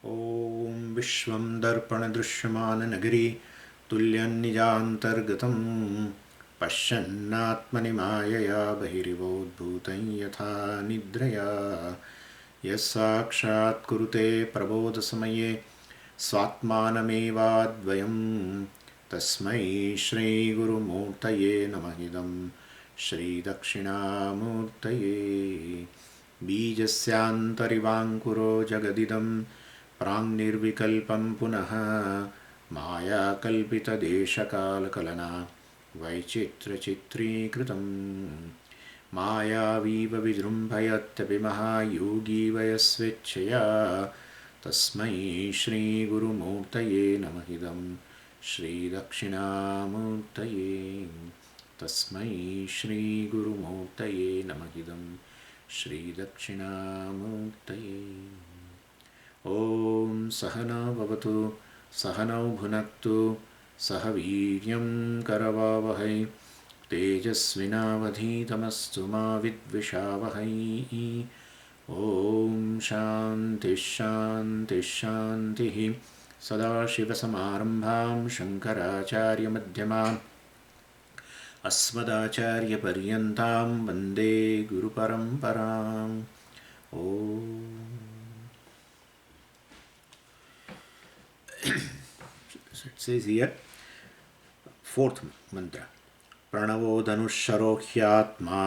ॐ विश्वं दर्पणदृश्यमाननगरी तुल्यन्निजान्तर्गतं पश्यन्नात्मनि मायया बहिरिवोद्भूतं यथा निद्रया यस्साक्षात् कुरुते प्रबोधसमये स्वात्मानमेवाद्वयं तस्मै श्रीगुरुमूर्तये नमः इदं श्रीदक्षिणामूर्तये बीजस्यान्तरिवाङ्कुरो जगदिदं प्राङ्निर्विकल्पं पुनः मायाकल्पितदेशकालकलना वैचित्र्यचित्रीकृतं मायावीव विजृम्भयत्यपि महायोगी वयस्वेच्छया तस्मै श्रीगुरुमूर्तये नमः इदं श्रीदक्षिणामूर्तये तस्मै श्रीगुरुमूर्तये नमः इदं श्रीदक्षिणामूर्तये। ॐ सहना भवतु सहनौ भुनक्तु सह वीर्यं करवावहै तेजस्विनावधीतमस्तु मा विद्विषावहै। ॐ शान्तिः शान्तिः शान्तिः। सदाशिवसमारम्भां शङ्कराचार्यमध्यमाम् अस्मदाचार्यपर्यन्तां वन्दे गुरुपरम्पराम्। ॐ It says here, fourth mantra, Pranavo dhanushsharohyatma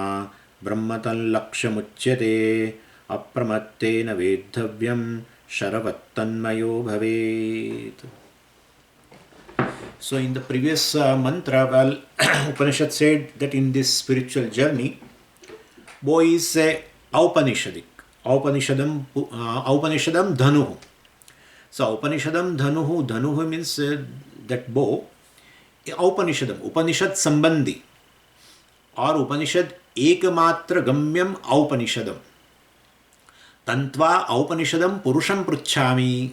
brahmatallakshyamuchyate apramattena vedhavyam sharavattanmayo bhavet. So in the previous mantra, Upanishad said that in this spiritual journey, Bo is Aupanishadic. Aupanishadam Dhanuhu. So Upanishadam Dhanuhu means that bow. Upanishadam, Upanishad Sambandhi or Upanishad Ekamatra Gamyam Upanishadam. Tantva Upanishadam Purusham Pruchami.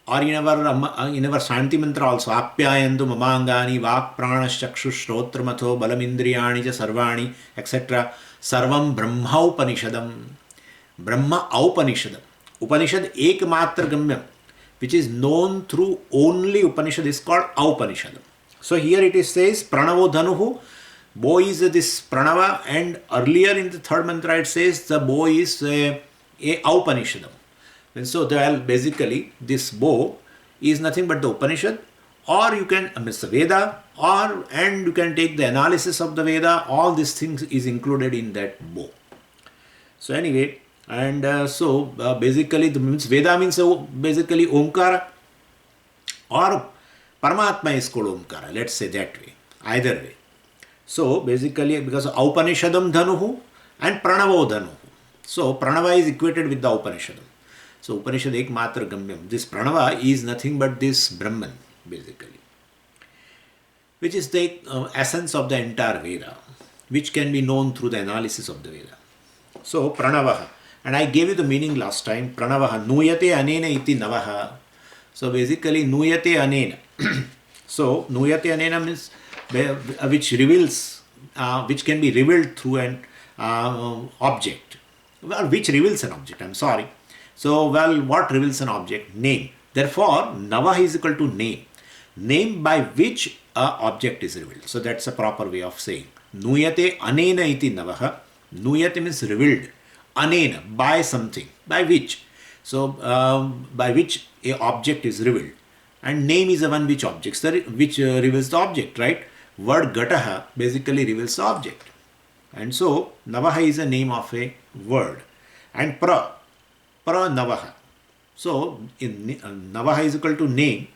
Or in our Shanti mantra also, Apyayandu Mamangani Vak Pranaschakshu Shrotramatho Balamindriyani Ja Sarvani etc. Sarvam Brahma Upanishadam. Brahma Upanishadam. Upanishad Ekmatra Gamyam, which is known through only Upanishad, is called Upanishadam. So here it says Pranavo Dhanuhu, bow is this Pranava, and earlier in the third mantra it says the bow is a Upanishadam. And so basically this bow is nothing but the Upanishad, or you can miss the Veda, and you can take the analysis of the Veda. All these things is included in that bow. So anyway, and basically the means Veda means basically Omkara, or Paramatma is called Omkara. Let's say that way. Either way. So basically because Upanishadam Dhanuhu and Pranavo Dhanuhu. So Pranava is equated with the Upanishadam. So Upanishad Ekmatra Gamyam. This Pranava is nothing but this Brahman basically, which is the essence of the entire Veda, which can be known through the analysis of the Veda. So Pranavaha. And I gave you the meaning last time. Pranavaha. Nuyate anena iti navaha. So basically Nuyate anena. So Nuyate anena means which reveals, which can be revealed through an object. Well, which reveals an object, I'm sorry. So, what reveals an object? Name. Therefore, Navaha is equal to name. Name by which object is revealed. So, that's a proper way of saying. Nuyate anena iti navaha. Nuyate means revealed. Anena, by something. By which? So, by which a object is revealed. And name is the one which reveals the object, right? Word Gataha basically reveals the object. And so, Navaha is a name of a word. And Navaha. So, Navaha is equal to name.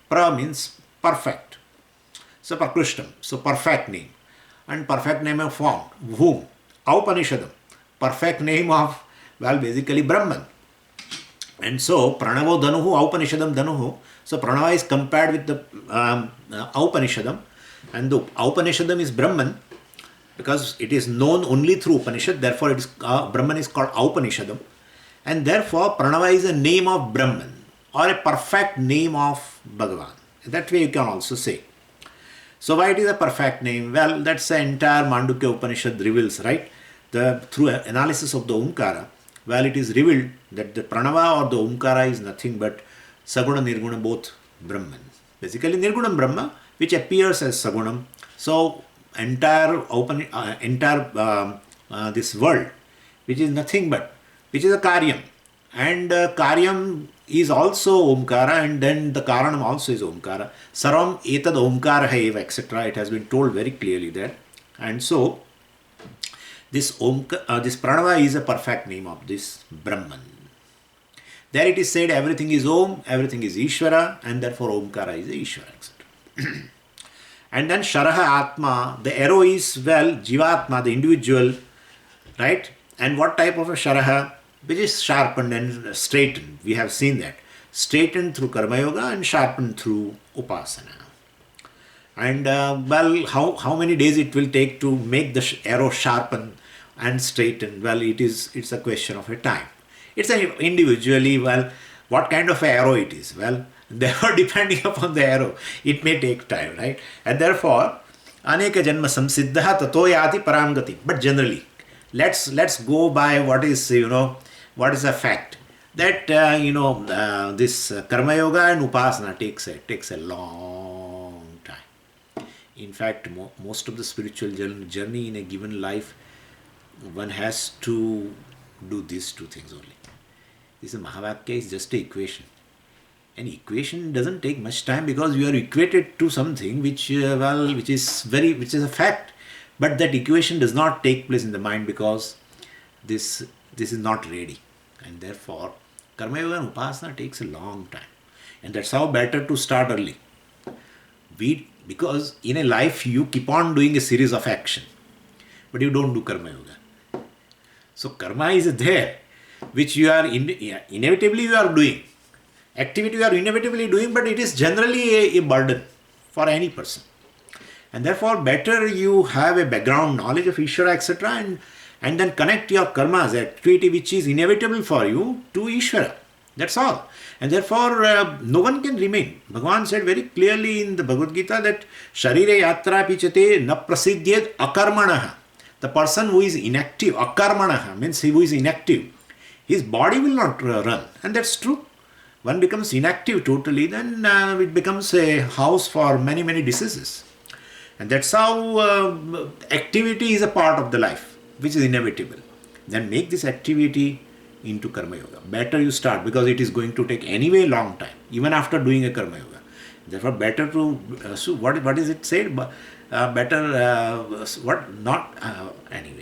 Pra means perfect. So, Prakrishtam. So, perfect name. And perfect name of form. Whom? Upanishadam. Perfect name of, basically Brahman. And so, Pranavo Dhanuhu, Upanishadam Dhanuhu. So, Pranava is compared with the Upanishadam. And the Upanishadam is Brahman, because it is known only through Upanishad. Therefore, it is Brahman is called Upanishadam. And therefore, Pranava is a name of Brahman, or a perfect name of Bhagavan. That way you can also say. So why it is a perfect name? Well, that's the entire Mandukya Upanishad reveals, right? Through analysis of the Omkara, well, it is revealed that the pranava or the omkara is nothing but saguna nirguna, both Brahman. Basically nirgunam Brahma, which appears as sagunam. So entire this world, which is nothing but, which is a karyam, and karyam is also omkara, and then the karanam also is omkara. Sarvam etad omkara eva, etc. It has been told very clearly there. And so this this pranava is a perfect name of this Brahman. There it is said everything is Om, everything is Ishvara, and therefore Omkara is Ishvara, etc. And then Sharaha Atma, the arrow is, well, Jivatma, the individual, right? And what type of a Sharaha? Which is sharpened and straightened. We have seen that. Straightened through Karma Yoga and sharpened through Upasana. And well, how many days it will take to make the arrow sharpen and straighten? Well, it's a question of a time. It's individually, well, what kind of arrow it is? Well, therefore, depending upon the arrow, it may take time, right? And therefore, aneka janma samsiddha tato yati parangati. But generally, let's go by what is, what is a fact. That, this Karma Yoga and Upasana takes a long time. In fact, most of the spiritual journey in a given life, one has to do these two things only. This Mahavakya is just an equation. An equation doesn't take much time because you are equated to something which is a fact. But that equation does not take place in the mind because this is not ready. And therefore, Karma Yoga and Upasana takes a long time. And that's how better to start early. Because in a life you keep on doing a series of action, but you don't do Karma Yoga. So karma is there, which you are inevitably you are doing. Activity you are inevitably doing, but it is generally a burden for any person. And therefore, better you have a background knowledge of Ishvara, etc. and then connect your karmas, activity which is inevitable for you, to Ishvara. That's all. And therefore, no one can remain. Bhagavan said very clearly in the Bhagavad Gita that Sharire yatra pichate na prasiddhyed akarmanaha. The person who is inactive, akarmanaha, means who is inactive, his body will not run. And that's true. One becomes inactive totally, then it becomes a house for many, many diseases. And that's how activity is a part of the life, which is inevitable. Then make this activity into Karma Yoga. Better you start, because it is going to take anyway long time, even after doing a Karma Yoga. Therefore, better to, so what is it said? Anyway,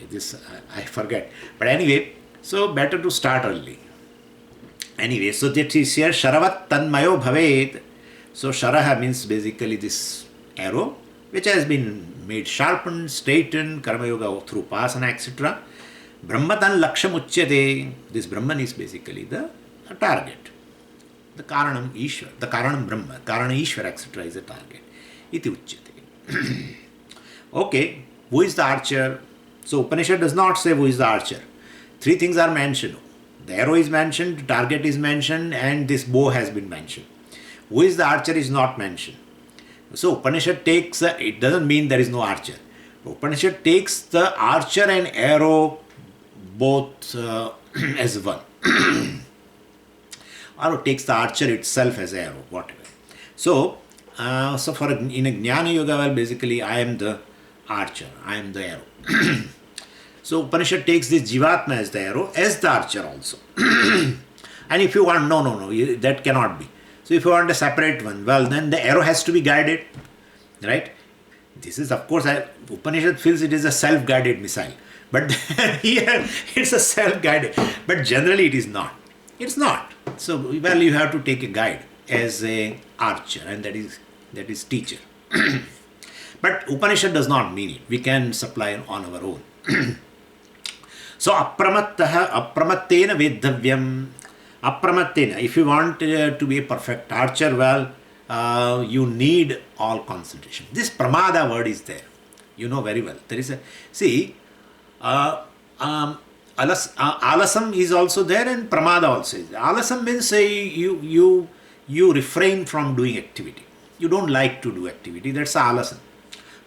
this I forget. But anyway, so better to start early. Anyway, so that is here, Sharavat Tanmayo Bhaved. So Sharaha means basically this arrow, which has been made sharpened, straightened, Karma Yoga through Upasana, etc. Brahmatan Laksham Uchyate. This Brahman is basically the target. The Karanam Ishvara, the Karanam Brahma, Karana Ishvara, etc. is the target. Iti Uchyate. Okay, who is the archer? So Upanishad does not say who is the archer. Three things are mentioned. The arrow is mentioned, the target is mentioned, and this bow has been mentioned. Who is the archer is not mentioned. So Upanishad takes, it doesn't mean there is no archer. Upanishad takes the archer and arrow both as one. Or takes the archer itself as arrow, whatever. So for in a Jnana Yoga, well, basically I am the archer, I am the arrow. So Upanishad takes this Jivatma as the arrow, as the archer also. And if you want, no, that cannot be. So if you want a separate one, well, then the arrow has to be guided, right? This is, of course, Upanishad feels it is a self-guided missile. But here it's a self-guided. But generally it is not. It's not. So, well, you have to take a guide as a archer, and that is teacher. But Upanishad does not mean it. We can supply on our own. So apramattena vedhavyam. Apramattena. If you want to be a perfect archer, well, you need all concentration. This pramada word is there. You know very well. There is a, see, alasam is also there and pramada also is there. Alasam means you refrain from doing activity. You don't like to do activity. That's alasam.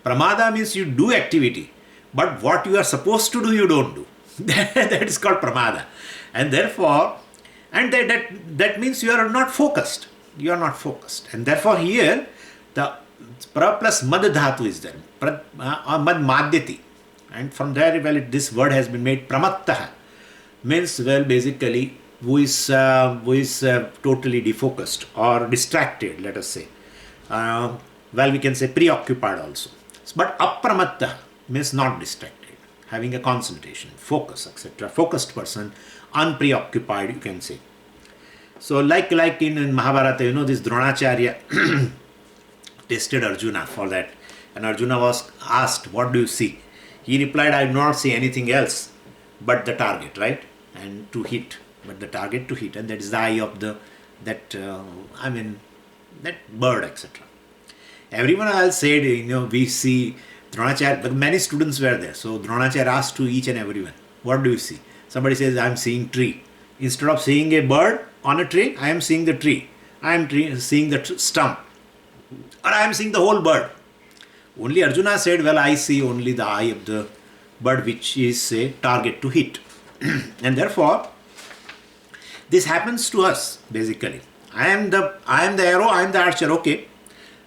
Pramada means you do activity, but what you are supposed to do, you don't do. That is called pramada. And therefore, And that means you are not focused. You are not focused. And therefore here the pra plus mad dhatu is there. Mad madhyati. And from there, well, this word has been made pramattaha. Means, well, basically, who is totally defocused or distracted, let us say. Well, we can say preoccupied also. But apramatta means not distracted, having a concentration, focus, etc. Focused person, unpreoccupied, you can say. So, like in Mahabharata, this Dronacharya tested Arjuna for that. And Arjuna was asked, what do you see? He replied, I do not see anything else but the target, right? And to hit, but the target to hit. And that is the eye of that bird, etc. Everyone else said, we see Dronacharya, but many students were there. So Dronacharya asked to each and everyone, what do you see? Somebody says, I am seeing tree. Instead of seeing a bird on a tree, I am seeing the tree. I am seeing the stump. Or I am seeing the whole bird. Only Arjuna said, well, I see only the eye of the bird, which is a target to hit. And therefore, this happens to us, basically. I am the arrow, I am the archer, okay.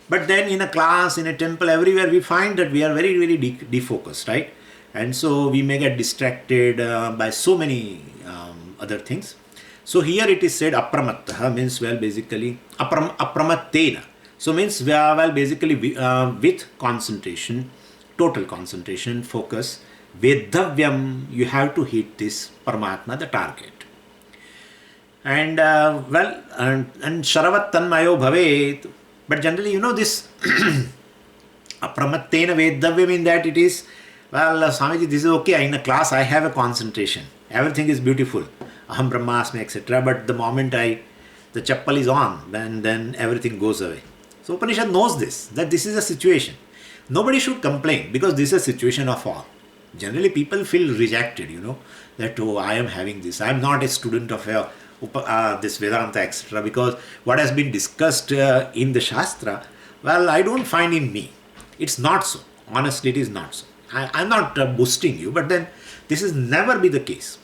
But then in a class, in a temple, everywhere, we find that we are very, very defocused, right? And so we may get distracted by so many other things. So here it is said, apramattaha means, well, basically, apramattena. So means, well, basically with concentration, total concentration, focus, vedavyam, you have to hit this Paramatma, the target. And and sharavat tanmayo bhavet. But generally, this apramattena vedavyam, in that it is, well, Swamiji, this is okay. In a class, I have a concentration. Everything is beautiful. Aham brahmasmi, etc. But the moment the chappal is on, then everything goes away. So Upanishad knows this, that this is a situation. Nobody should complain because this is a situation of all. Generally people feel rejected, that, oh, I am having this. I am not a student of this Vedanta, etc. Because what has been discussed in the Shastra, well, I don't find in me. It's not so. Honestly, it is not so. I'm not boosting you, but then this is never be the case.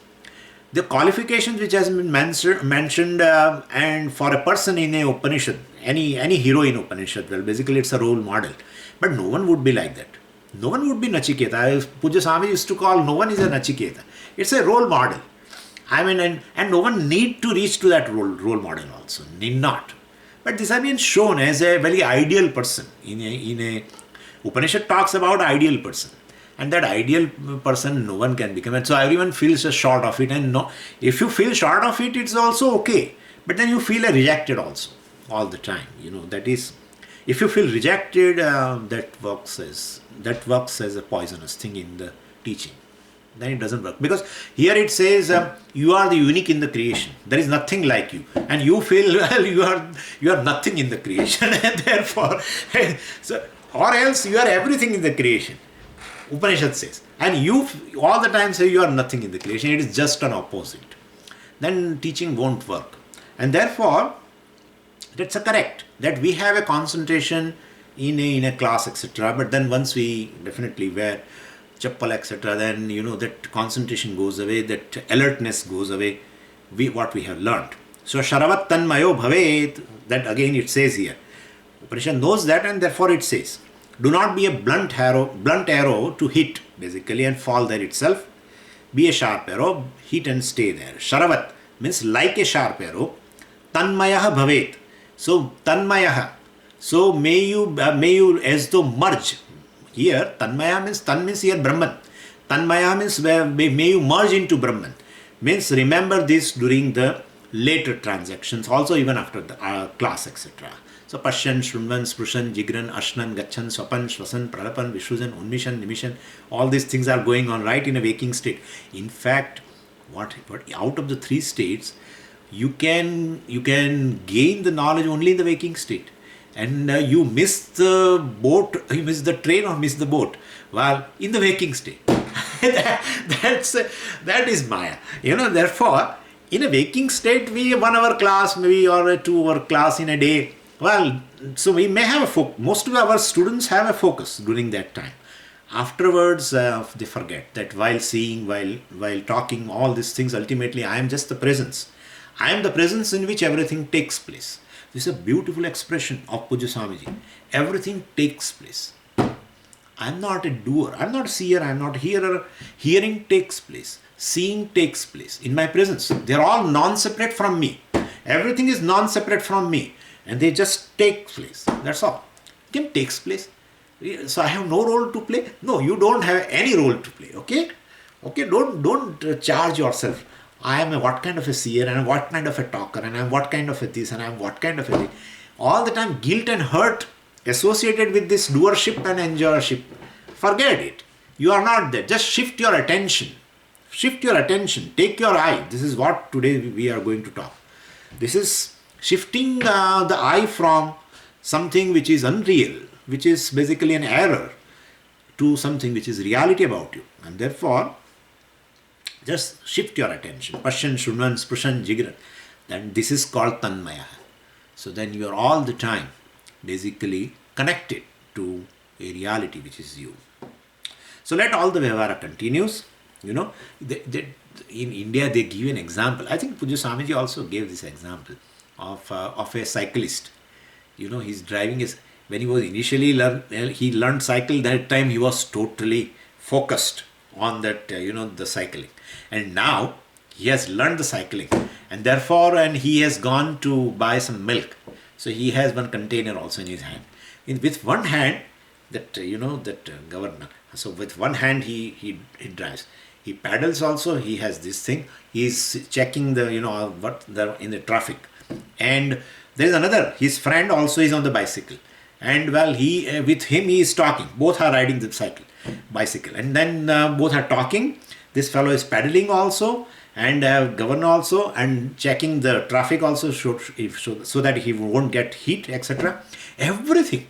The qualifications which has been mentioned and for a person in a Upanishad, any hero in Upanishad, well, basically it's a role model. But no one would be like that. No one would be Nachiketa. Puja Swami used to call no one is a Nachiketa. It's a role model. And no one need to reach to that role model also. Need not. But this has been shown as a very ideal person. In a Upanishad talks about ideal person. And that ideal person, no one can become. And so everyone feels short of it. And if you feel short of it, it's also okay. But then you feel rejected also, all the time. That is, if you feel rejected, that works as a poisonous thing in the teaching. Then it doesn't work. Because here it says, you are the unique in the creation. There is nothing like you. And you feel, well, you are nothing in the creation. And therefore, or else you are everything in the creation. Upanishad says, and you all the time say you are nothing in the creation, it is just an opposite. Then teaching won't work. And therefore, that's correct, that we have a concentration in a class, etc. But then once we definitely wear chappal, etc., then that concentration goes away, that alertness goes away, what we have learned. So sharavat tanmayo bhavet, that again it says here. Upanishad knows that, and therefore it says, do not be a blunt arrow to hit, basically, and fall there itself. Be a sharp arrow, hit and stay there. Sharavat means like a sharp arrow. Tanmayaha bhavet. So tanmayaha. So may you as though merge. Here tanmaya means, tan means here Brahman. Tanmaya means may you merge into Brahman. Means remember this during the later transactions, also even after the class, etc. So Pashyan, Shrunvan, Sprushan, Jigran, Ashnan, Gachan, Swapan, Shvasan, Pralapan, Vishujan, Unmishan, Nimishan, all these things are going on right in a waking state. In fact, what out of the three states, you can gain the knowledge only in the waking state. And you miss the boat, you miss the train or miss the boat. Well, in the waking state. that is Maya. Therefore, in a waking state, we 1 hour class maybe or a 2 hour class in a day. Well, so we may have a focus. Most of our students have a focus during that time. Afterwards, they forget that while seeing, while talking, all these things, ultimately I am just the presence. I am the presence in which everything takes place. This is a beautiful expression of Pujya Swamiji. Everything takes place. I am not a doer, I am not a seer, I am not a hearer. Hearing takes place. Seeing takes place in my presence. They are all non-separate from me. Everything is non-separate from me. And they just take place. That's all. Game takes place. So I have no role to play? No, you don't have any role to play. Okay? Okay, don't charge yourself. I am what kind of a seer, and I am what kind of a talker, and I am what kind of a this, and I am what kind of a thing. All the time guilt and hurt associated with this doership and enjoyership. Forget it. You are not there. Just shift your attention. Shift your attention. Take your eye. This is what today we are going to talk. This is shifting the eye from something which is unreal, which is basically an error, to something which is reality about you. And therefore, just shift your attention. Pashyan, Shrunan, Sprishan, Jigran. Then this is called Tanmaya. So then you are all the time basically connected to a reality which is you. So let all the Vyavara continues. You know, in India they give an example. I think Pujya Swamiji also gave this example of a cyclist. You know, he's driving his, when he was initially he learned cycle, that time he was totally focused on that, the cycling. And now he has learned the cycling, and therefore, and he has gone to buy some milk. So he has one container also in his hand. With one hand, governor. So with one hand he drives. He pedals also. He has this thing. He is checking the in the traffic. And there is another. His friend also is on the bicycle. And well, with him he is talking. Both are riding the bicycle. And then both are talking. This fellow is pedaling also, and governor also, and checking the traffic also, so that he won't get heat, etc. Everything.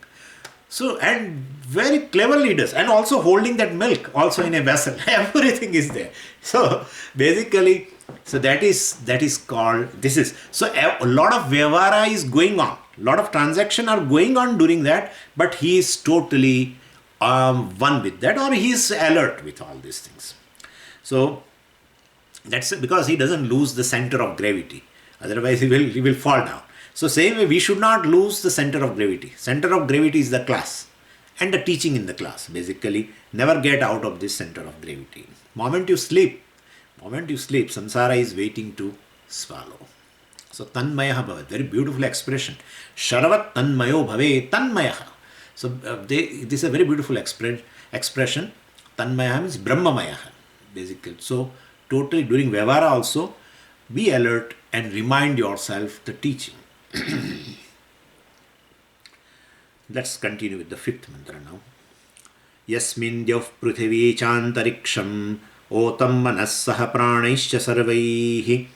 So, and very cleverly does, and also holding that milk also in a vessel. Everything is there. So basically, so that is called, this is, so a lot of Vyavara is going on. A lot of transactions are going on during that, but he is totally one with that, or he is alert with all these things. So that's because he doesn't lose the center of gravity. Otherwise he will fall down. So same way, we should not lose the center of gravity. Center of gravity is the class and the teaching in the class. Basically, never get out of this center of gravity. Moment you sleep, samsara is waiting to swallow. So tanmayaha bhavat, very beautiful expression. Sharavat tanmayo bhave tanmayaha. So this is a very beautiful expression. Tanmayaha means brahmamayaha. Basically, so totally during Vyavara also, be alert and remind yourself the teaching. Let's continue with the fifth mantra now. Yasmin dyav prithvi chantariksham otam manas saha pranaischa sarvaihi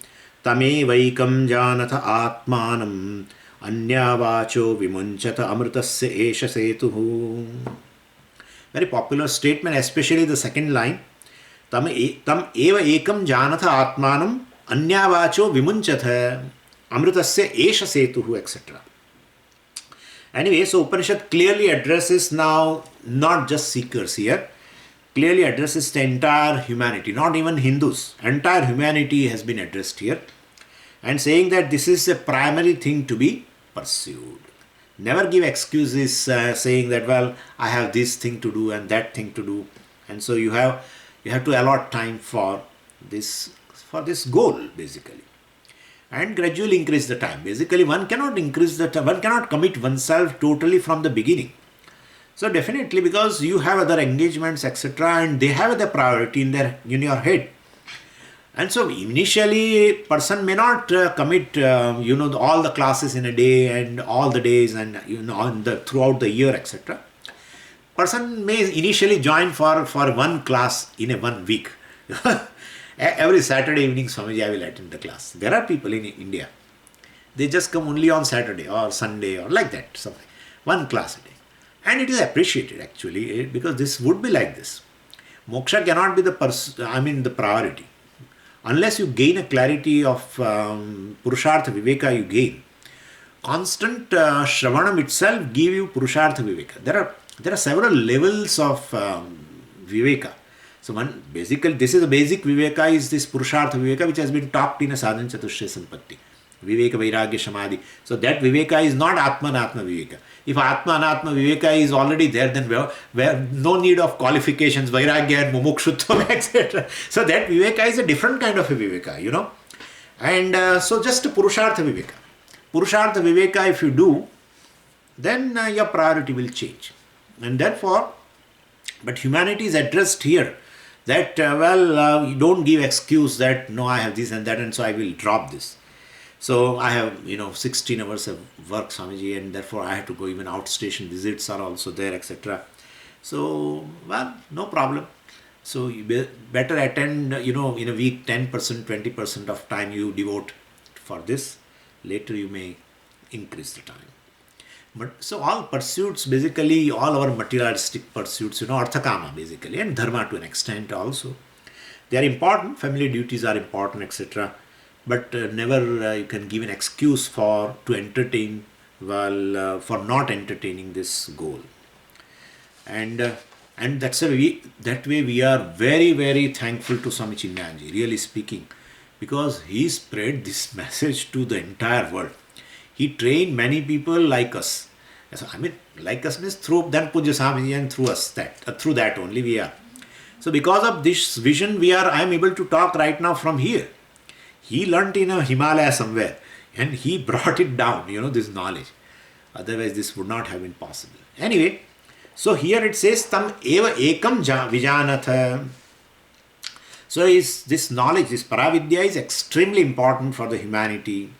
tamevaikam janatha atmanam anyavacho vimunchata amritasya esha setuhu. Very popular statement, especially the second line. Tam eva ekam janatha atmanam anyavacho vimunchatha amritasya esha setuhu, etc. Anyway, so Upanishad clearly addresses now not just seekers here, clearly addresses the entire humanity, not even Hindus. Entire humanity has been addressed here, and saying that this is a primary thing to be pursued. Never give excuses saying that, well, I have this thing to do and that thing to do, and so you have to allot time for this goal, basically, and gradually increase the time. Basically, one cannot increase the time, one cannot commit oneself totally from the beginning. So definitely, because you have other engagements, etc., and they have the priority in your head. And so initially, person may not commit, all the classes in a day and all the days and throughout the year, etc. Person may initially join for one class in a 1 week. Every Saturday evening, Swamiji, I will attend the class. There are people in India. They just come only on Saturday or Sunday or like that, something. One class a day. And it is appreciated actually, because this would be like this. Moksha cannot be the priority. Unless you gain a clarity of Purushartha Viveka, you gain. Constant Shravanam itself give you Purushartha Viveka. There are several levels of Viveka. So basically, this is a basic Viveka, is this Purushartha Viveka, which has been talked in a Sadhana Chatushraya Sampatti. Viveka, Vairagya, Samadhi. So that Viveka is not Atma Anatma Viveka. If Atma Anatma Viveka is already there, then where no need of qualifications, Vairagya and Mumukshutvam, etc. So that Viveka is a different kind of a Viveka, And so just Purushartha Viveka. Purushartha Viveka, if you do, then your priority will change. And therefore, but humanity is addressed here that, you don't give excuse that, no, I have this and that, and so I will drop this. So I have, 16 hours of work, Swamiji, and therefore I have to go, even outstation visits are also there, etc. So, no problem. So you better attend, in a week, 10%, 20% of time you devote for this. Later you may increase the time. But so all pursuits, basically all our materialistic pursuits, arthakama basically, and dharma to an extent also, they are important, family duties are important, etc. But never you can give an excuse to entertain, for not entertaining this goal. And that way we are very, very thankful to Swami Chinmayanji, really speaking, because he spread this message to the entire world. He trained many people like us. So, like us means through then Puja Swamiji, and through us, through that only we are. So because of this vision, I am able to talk right now from here. He learnt in a Himalaya somewhere, and he brought it down, this knowledge. Otherwise this would not have been possible. Anyway, so here it says, Tam eva ekam vijanatha. So this knowledge, this Paravidya is extremely important for the humanity.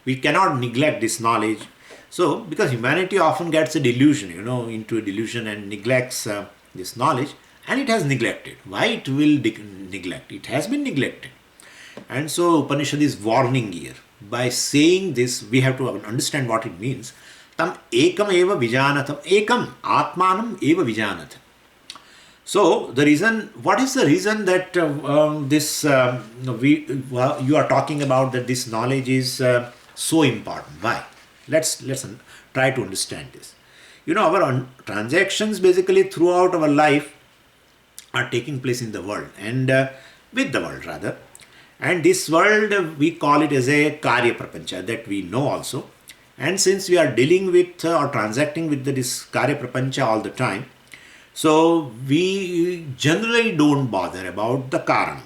We cannot neglect this knowledge. So, because humanity often gets a delusion, into a delusion and neglects this knowledge, and it has neglected. Why it will neglect? It has been neglected. And so Upanishad is warning here. By saying this, we have to understand what it means. Tam ekam eva vijanatam. Ekam atmanam eva vijanatam. So what is the reason that you are talking about that this knowledge is so important? Why? Let's try to understand this. Our transactions basically throughout our life are taking place in the world, and with the world rather. And this world, we call it as a Karya Prapancha, that we know also. And since we are dealing with or transacting with this Karya Prapancha all the time, so we generally don't bother about the Karanam.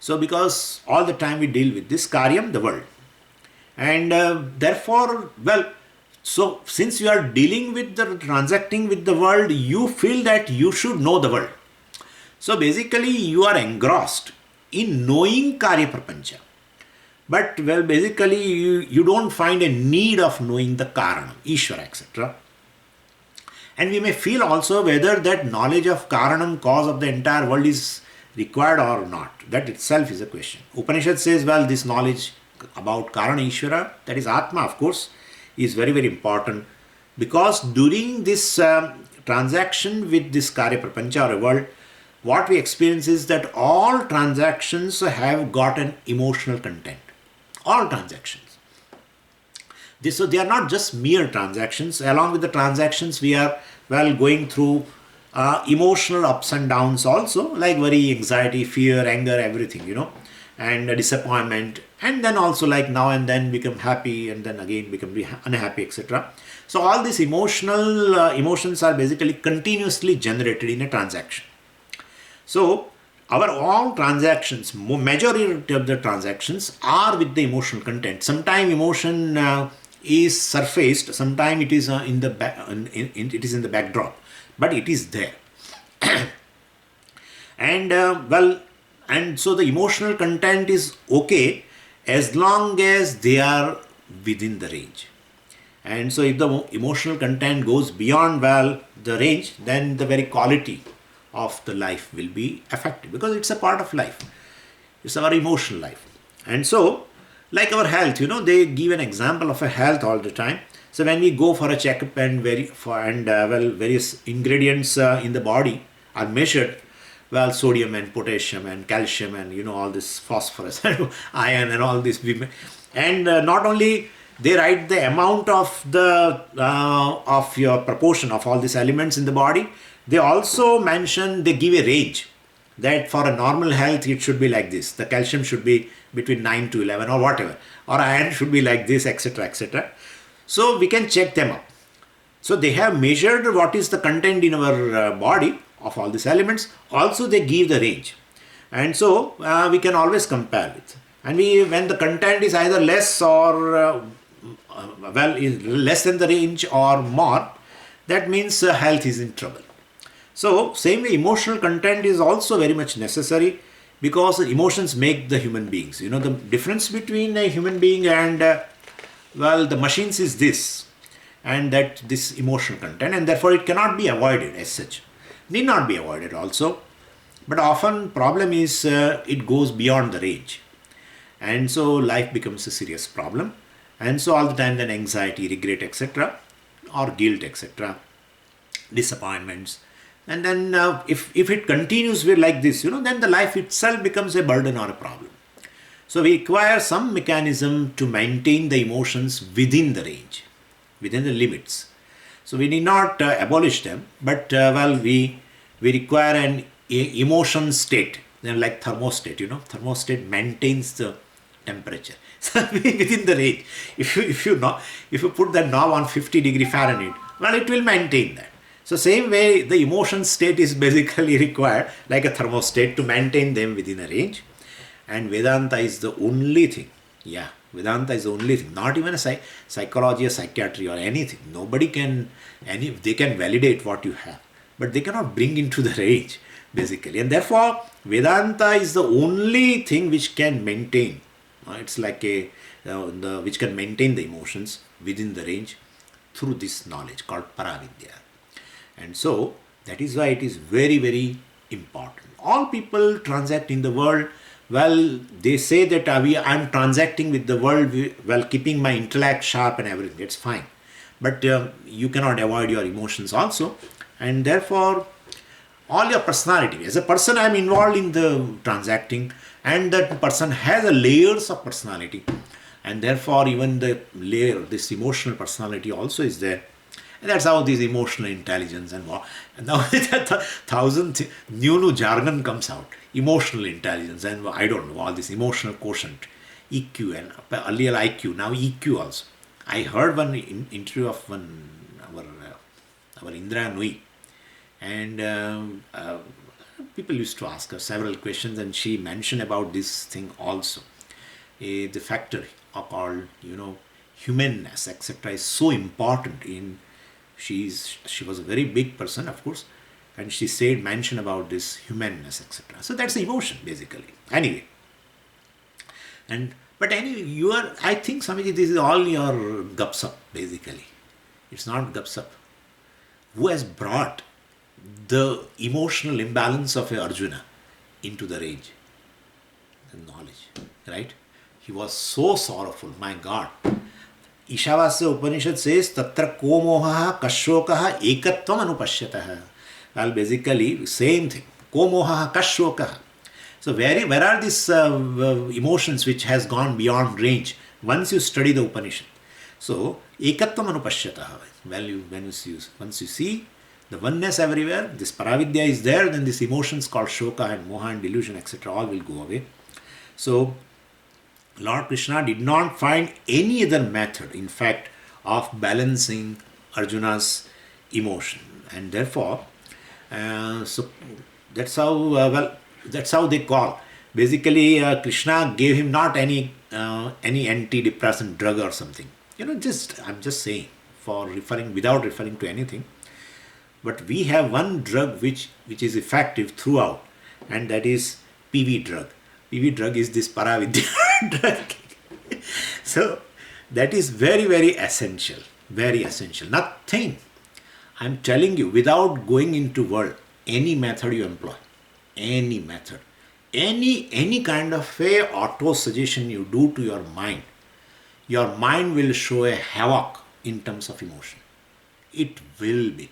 So because all the time we deal with this Karyam, the world. And therefore, so since you are dealing with transacting with the world, you feel that you should know the world. So basically you are engrossed in knowing Karya Prapancha. But basically you don't find a need of knowing the Karanam, Ishvara, etc. And we may feel also whether that knowledge of Karanam, cause of the entire world, is required or not. That itself is a question. Upanishad says, this knowledge about Karana Ishvara, that is Atma, of course, is very, very important, because during this transaction with this Karya Prapancha or a world, what we experience is that all transactions have got an emotional content. All transactions. So they are not just mere transactions. Along with the transactions, we are going through emotional ups and downs also, like worry, anxiety, fear, anger, everything, and disappointment, and then also like now and then become happy, and then again become unhappy, etc. So all these emotions are basically continuously generated in a transaction. So our all transactions, majority of the transactions are with the emotional content. Sometimes emotion is surfaced, sometimes it is in the backdrop, but it is there. And and so the emotional content is okay as long as they are within the range. And so if the emotional content goes beyond the range, then the very quality of the life will be affected, because it's a part of life. It's our emotional life. And so, like our health, they give an example of a health all the time. So when we go for a checkup and various ingredients in the body are measured, sodium and potassium and calcium and all this phosphorus and iron and all this, and not only they write the amount of of your proportion of all these elements in the body, they also they give a range that for a normal health it should be like this. The calcium should be between 9 to 11 or whatever. or iron should be like this, etc., etc. So we can check them up. So they have measured what is the content in our body of all these elements. Also they give the range. And so we can always compare it. And when the content is either less or is less than the range or more, that means health is in trouble. So same way emotional content is also very much necessary, because emotions make the human beings. You know, the difference between a human being and the machines is this, and that this emotional content, and therefore it cannot be avoided as such. Need not be avoided also, but often problem is it goes beyond the range, and so life becomes a serious problem. And so all the time then anxiety, regret, etc., or guilt, etc., disappointments. And then if it continues like this, then the life itself becomes a burden or a problem. So we require some mechanism to maintain the emotions within the range, within the limits. So we need not abolish them, but we require an emotion state, like thermostat. Thermostat maintains the temperature. So within the range. If you put that knob on 50 degree Fahrenheit, it will maintain that. So same way the emotion state is basically required like a thermostat to maintain them within a range. And Vedanta is the only thing. Yeah, Vedanta is the only thing. Not even a psychology or psychiatry or anything. Nobody can, they can validate what you have, but they cannot bring into the range basically. And therefore Vedanta is the only thing which can maintain. It's like which can maintain the emotions within the range through this knowledge called Paravidya. And so that is why it is very, very important. All people transact in the world. They say that I'm transacting with the world while keeping my intellect sharp and everything. It's fine. But you cannot avoid your emotions also. And therefore, all your personality. As a person, I'm involved in the transacting, and that person has a layers of personality. And therefore, even the layer, this emotional personality also is there. And that's how this emotional intelligence and now thousand new jargon comes out. Emotional intelligence and I don't know, all this emotional quotient, EQ, and earlier IQ, now EQ also. I heard one interview of our Indra Nui, and people used to ask her several questions, and she mentioned about this thing also. The factor called, humanness, etc., is so important in. She was a very big person, of course, and she mentioned about this humanness, etc. So that's the emotion, basically. Anyway, I think, Swamiji, this is all your gupsup, basically. It's not gupsup. Who has brought the emotional imbalance of a Arjuna into the range? The knowledge, right? He was so sorrowful, my God. Ishavasya Upanishad says, Tatra ko mohaha kashokaha ekatvam anupashyataha. Well, basically, same thing. Ko mohaha kashokaha. So where are these emotions which has gone beyond range once you study the Upanishad? So, ekatvam anupashyataha. Once you see the oneness everywhere, this Paravidya is there, then these emotions called shoka and moha and delusion, etc., all will go away. So, Lord Krishna did not find any other method, in fact, of balancing Arjuna's emotion, and therefore, so that's how they call. Basically, Krishna gave him not any antidepressant drug or something. I'm just saying without referring to anything. But we have one drug which is effective throughout, and that is PV drug. PV drug is this Paravidya drug. So that is very, very essential. Very essential. Nothing. I'm telling you, without going into world, any method you employ, any method, any kind of a auto suggestion you do to your mind will show a havoc in terms of emotion. It will be.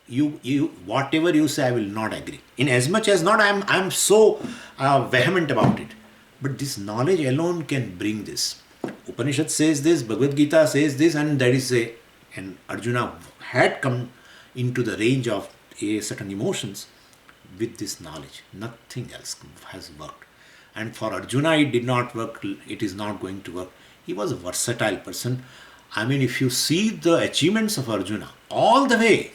You whatever you say, I will not agree. In as much as not, I'm so vehement about it. But this knowledge alone can bring this. Upanishad says this, Bhagavad Gita says this, and that is and Arjuna had come into the range of certain emotions with this knowledge. Nothing else has worked. And for Arjuna, it did not work. It is not going to work. He was a versatile person. I mean, if you see the achievements of Arjuna, all the way,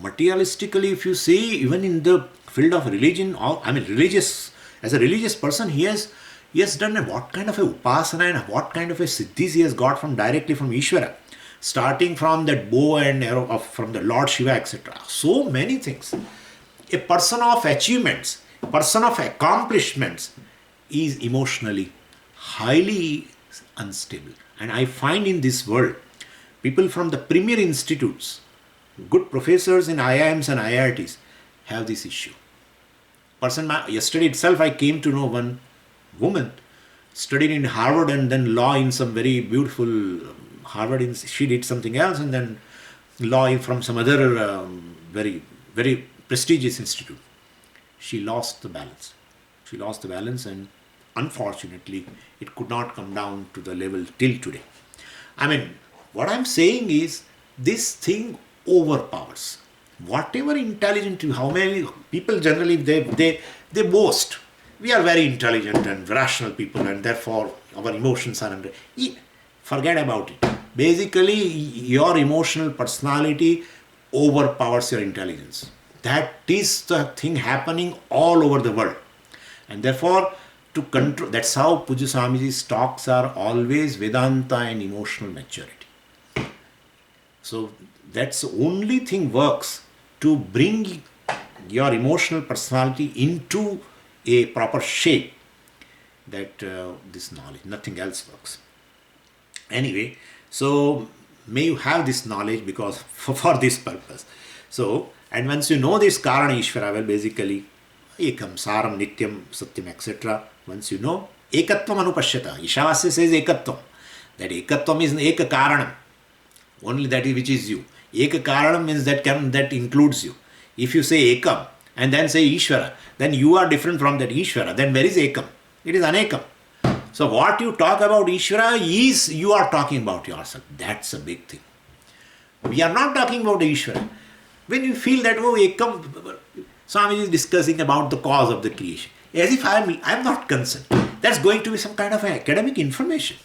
materialistically, if you see, even in the field of religion, or I mean, religious, as a religious person, he has done what kind of a upasana and what kind of a siddhis he has got from directly from Ishvara, starting from that bow and arrow from the Lord Shiva, etc. So many things. A person of achievements, person of accomplishments, is emotionally highly unstable. And I find in this world, people from the premier institutes, good professors in IIMs and IITs, have this issue. Yesterday itself, I came to know one woman studied in Harvard and then law in some very beautiful Harvard. She did something else and then law from some other very, very prestigious institute. She lost the balance. She lost the balance, and unfortunately, it could not come down to the level till today. I mean, what I'm saying is, this thing overpowers. Whatever intelligent, how many people generally, they boast. We are very intelligent and rational people, and therefore our emotions are under. Forget about it. Basically, your emotional personality overpowers your intelligence. That is the thing happening all over the world. And therefore, to control, that's how Pujya Swamiji's talks are always Vedanta and emotional maturity. So that's the only thing works to bring your emotional personality into a proper shape, that this knowledge, nothing else works. Anyway, so may you have this knowledge because for this purpose. So, and once you know this Karana Ishvara, well, basically, Ekam, Saram, Nityam, Satyam, etc. Once you know, Ekatvam Anupashyata. Ishavasya says Ekatvam. That Ekatvam is Eka Karanam. Only that which is you. Eka Karanam means that includes you. If you say Ekam and then say Ishvara, then you are different from that Ishvara. Then where is Ekam? It is Anekam. So what you talk about Ishvara is you are talking about yourself. That's a big thing. We are not talking about Ishvara. When you feel that, oh, Ekam, Swamiji is discussing about the cause of the creation. As if I am not concerned. That's going to be some kind of academic information.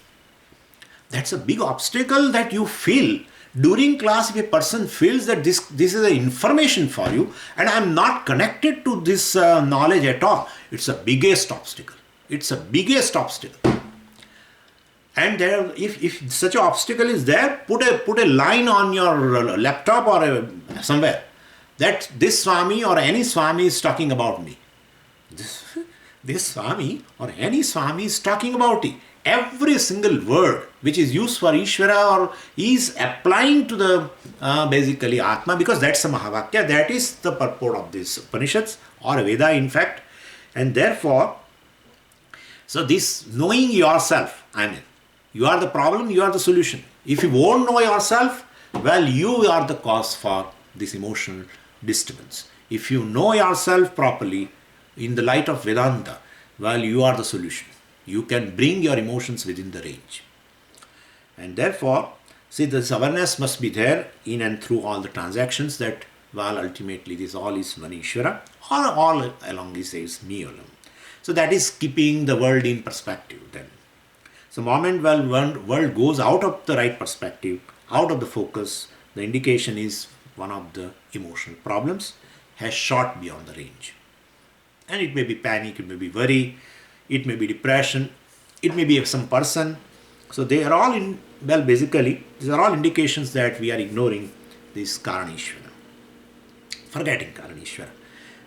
That's a big obstacle that you feel during class. If a person feels that this is an information for you and I am not connected to this knowledge at all, it's the biggest obstacle. It's the biggest obstacle. And there, if such an obstacle is there, put a line on your laptop or somewhere that this Swami or any Swami is talking about me. This Swami or any Swami is talking about it. Every single word which is used for Ishvara or is applying to the basically Atma, because that's a Mahavakya, that is the purport of these Upanishads or Veda in fact. And therefore, so this knowing yourself, I mean, you are the problem, you are the solution. If you won't know yourself, well, you are the cause for this emotional disturbance. If you know yourself properly in the light of Vedanta, well, you are the solution. You can bring your emotions within the range. And therefore, see, this awareness must be there in and through all the transactions that, well, ultimately this all is Manishwara, or all along this is me alone. So that is keeping the world in perspective then. So moment world goes out of the right perspective, out of the focus, the indication is one of the emotional problems has shot beyond the range. And it may be panic, it may be worry, it may be depression, it may be some person. So they are all basically, these are all indications that we are ignoring this Karanishvara, forgetting Karanishvara,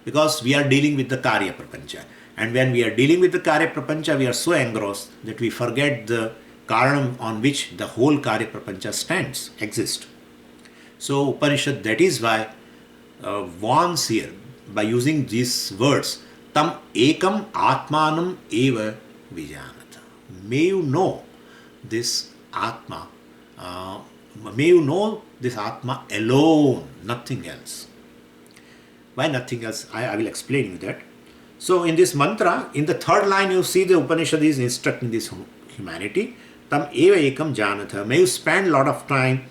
because we are dealing with the Karya Prapancha. And when we are dealing with the Karya Prapancha, we are so engrossed that we forget the Karanam on which the whole Karya Prapancha exists. So Upanishad, that is why warns here by using these words, Tam ekam atmanam eva vijanata. May you know this Atma, may you know this Atma alone, nothing else. Why nothing else? I will explain you that. So in this mantra, in the third line, you see the Upanishad is instructing this humanity. Tam eva ekam janatha. May you spend a lot of time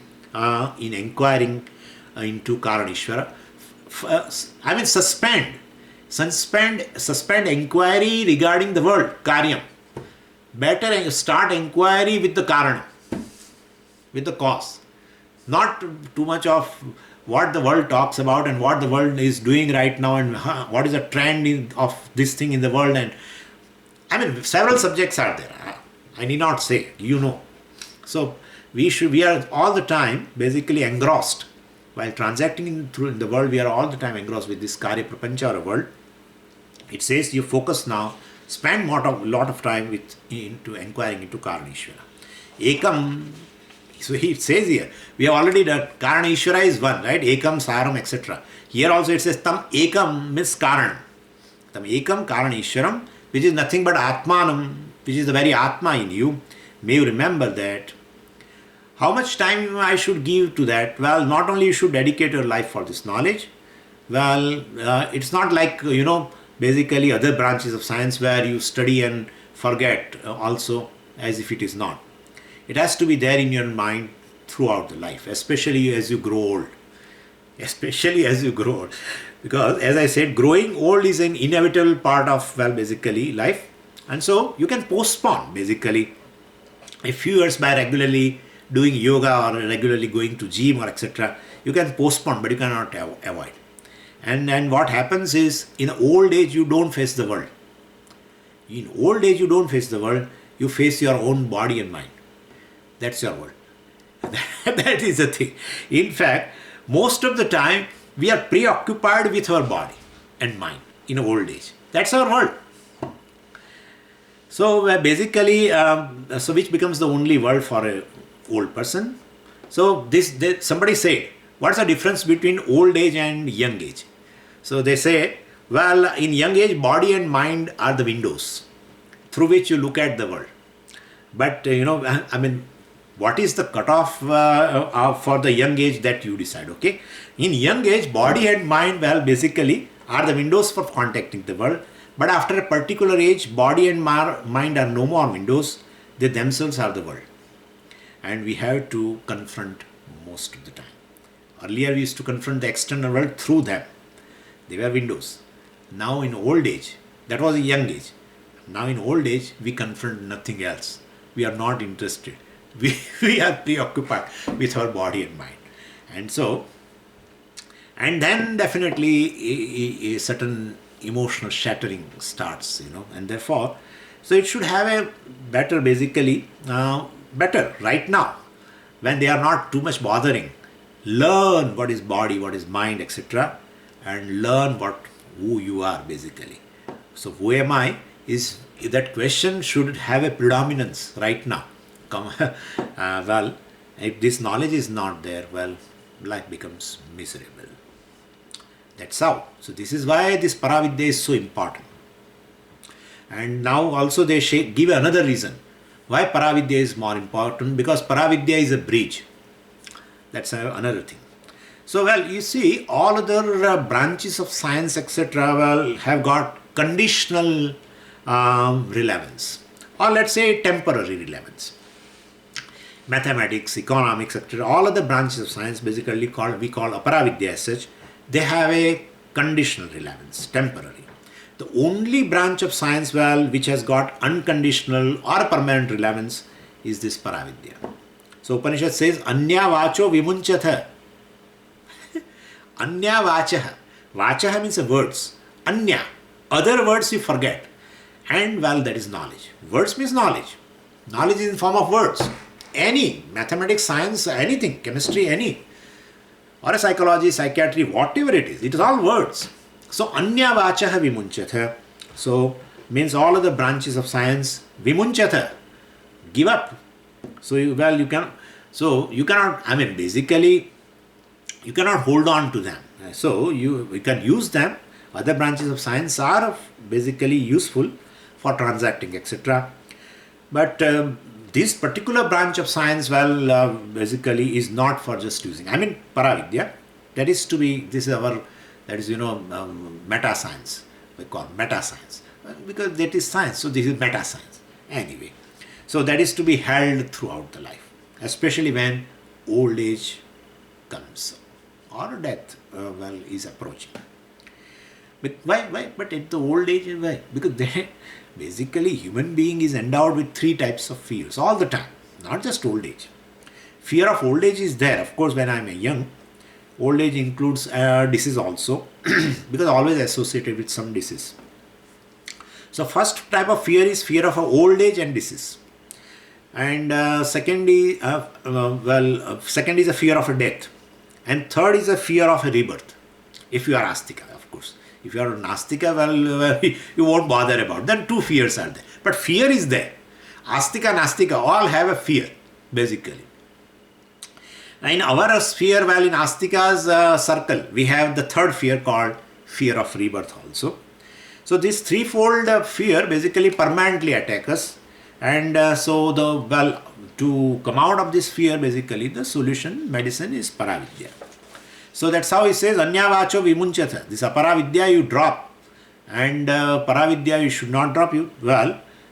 in inquiring into Karanishvara. I mean, suspend inquiry regarding the world, Karyam. better start inquiry with the karana, with the cause. Not too much of what the world talks about and what the world is doing right now and what is the trend of this thing in the world. And I mean, several subjects are there. I need not say, you know. So we are all the time basically engrossed. While transacting in the world, we are all the time engrossed with this Karya Prapancha or world. It says you focus now, spend lot of time into inquiring into Karana Ishvara. Ekam, so he says here, we have already done Karana Ishvara is one, right? Ekam, Saram, etc. Here also it says Tam Ekam means Karan. Tam Ekam Karana Ishvaram, which is nothing but Atmanam, which is the very Atma in you. May you remember that. How much time I should give to that? Well, not only you should dedicate your life for this knowledge. Well, it's not like, basically other branches of science where you study and forget also as if it is not. It has to be there in your mind throughout the life, especially as you grow old. Especially as you grow old. Because as I said, growing old is an inevitable part of, basically life. And so you can postpone basically a few years by regularly doing yoga or regularly going to gym or etc. You can postpone, but you cannot avoid. And what happens is, in old age, you don't face the world. In old age, you don't face the world. You face your own body and mind. That's your world. That is the thing. In fact, most of the time, we are preoccupied with our body and mind in old age. That's our world. So basically, which becomes the only world for a old person. So somebody said, what's the difference between old age and young age? So they say, well, in young age, body and mind are the windows through which you look at the world. But, what is the cutoff for the young age that you decide, okay? In young age, body and mind, basically are the windows for contacting the world. But after a particular age, body and mind are no more windows. They themselves are the world. And we have to confront most of the time. Earlier, we used to confront the external world through them. They were windows. Now in old age, that was a young age. Now in old age, we confront nothing else. We are not interested. We are preoccupied with our body and mind. And then definitely a certain emotional shattering starts, and therefore, so it should have a better right now, when they are not too much bothering. Learn what is body, what is mind, etc. and learn who you are basically. So who am I is that question should have a predominance right now. If this knowledge is not there, life becomes miserable. That's how. So this is why this Paravidya is so important. And now also they give another reason why Paravidya is more important, because Paravidya is a bridge. That's another thing. So, you see, all other branches of science, etc., have got conditional relevance, or let's say temporary relevance. Mathematics, economics, etc., all other branches of science basically we call Aparavidya as such, they have a conditional relevance, temporary. The only branch of science, which has got unconditional or permanent relevance is this Paravidya. So Upanishad says, Anya vacho vimunchatha. Anya vachaha. Vachaha means words. Anya. Other words you forget. And that is knowledge. Words means knowledge. Knowledge is in form of words. Any, mathematics, science, anything, chemistry, any. Or a psychology, psychiatry, whatever it is all words. So Anya vachaha vimunchatha. So means all other branches of science, vimunchatha. Give up. So you cannot, basically, you cannot hold on to them. So you can use them. Other branches of science are basically useful for transacting, etc. But this particular branch of science, basically is not for just using. Paravidya, meta science. We call meta science. Because that is science, so this is meta science. Anyway. So that is to be held throughout the life, especially when old age comes or death is approaching. But why? Why? But at the old age, why? Because they, basically human being is endowed with three types of fears all the time, not just old age. Fear of old age is there, of course, when I'm a young. Old age includes disease also, because always associated with some disease. So first type of fear is fear of old age and disease, and second is a fear of a death, and third is a fear of a rebirth. If you are astika, of course. If you are nastika, you won't bother about. Then two fears are there, but fear is there. Astika, nastika, all have a fear basically. In our sphere, in Astika's circle, we have the third fear called fear of rebirth also. So this threefold fear basically permanently attacks us, and to come out of this fear, basically the solution, medicine is paravidya. So that's how he says anyavacho vimunchatha. This aparavidya you drop, and paravidya you should not drop.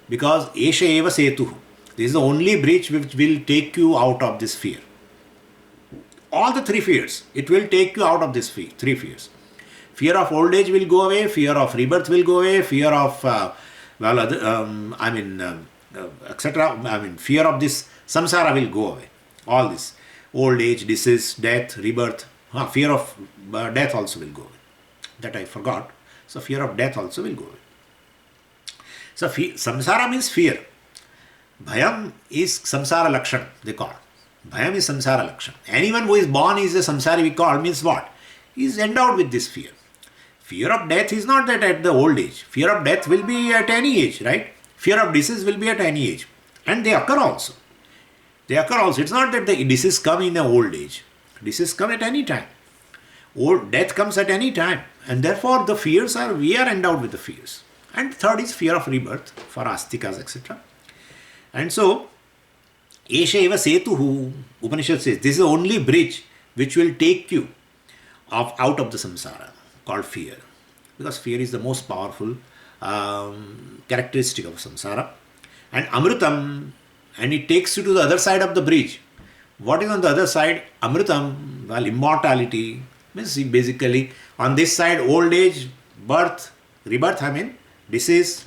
Because esha eva setu. This is the only bridge which will take you out of this fear. All the three fears, it will take you out of this three fears. Fear of old age will go away, fear of rebirth will go away, fear of, etc. Fear of this samsara will go away. All this, old age, disease, death, rebirth, fear of death also will go away. That I forgot. So fear of death also will go away. So samsara means fear. Bhayam is samsara lakshan, they call. Bhayam is samsara lakshan. Anyone who is born is a samsari, we call, means what? He is endowed with this fear. Fear of death is not that at the old age. Fear of death will be at any age, right? Fear of disease will be at any age. And they occur also. It's not that the disease come in the old age. Disease come at any time. Death comes at any time. And therefore the fears we are endowed with the fears. And third is fear of rebirth for astikas, etc. And so, Esha eva setuhu, Upanishad says, this is the only bridge which will take you out of the samsara, called fear. Because fear is the most powerful characteristic of samsara. And amritam, and it takes you to the other side of the bridge. What is on the other side? Amritam, immortality. Means basically, on this side, old age, birth, rebirth, disease,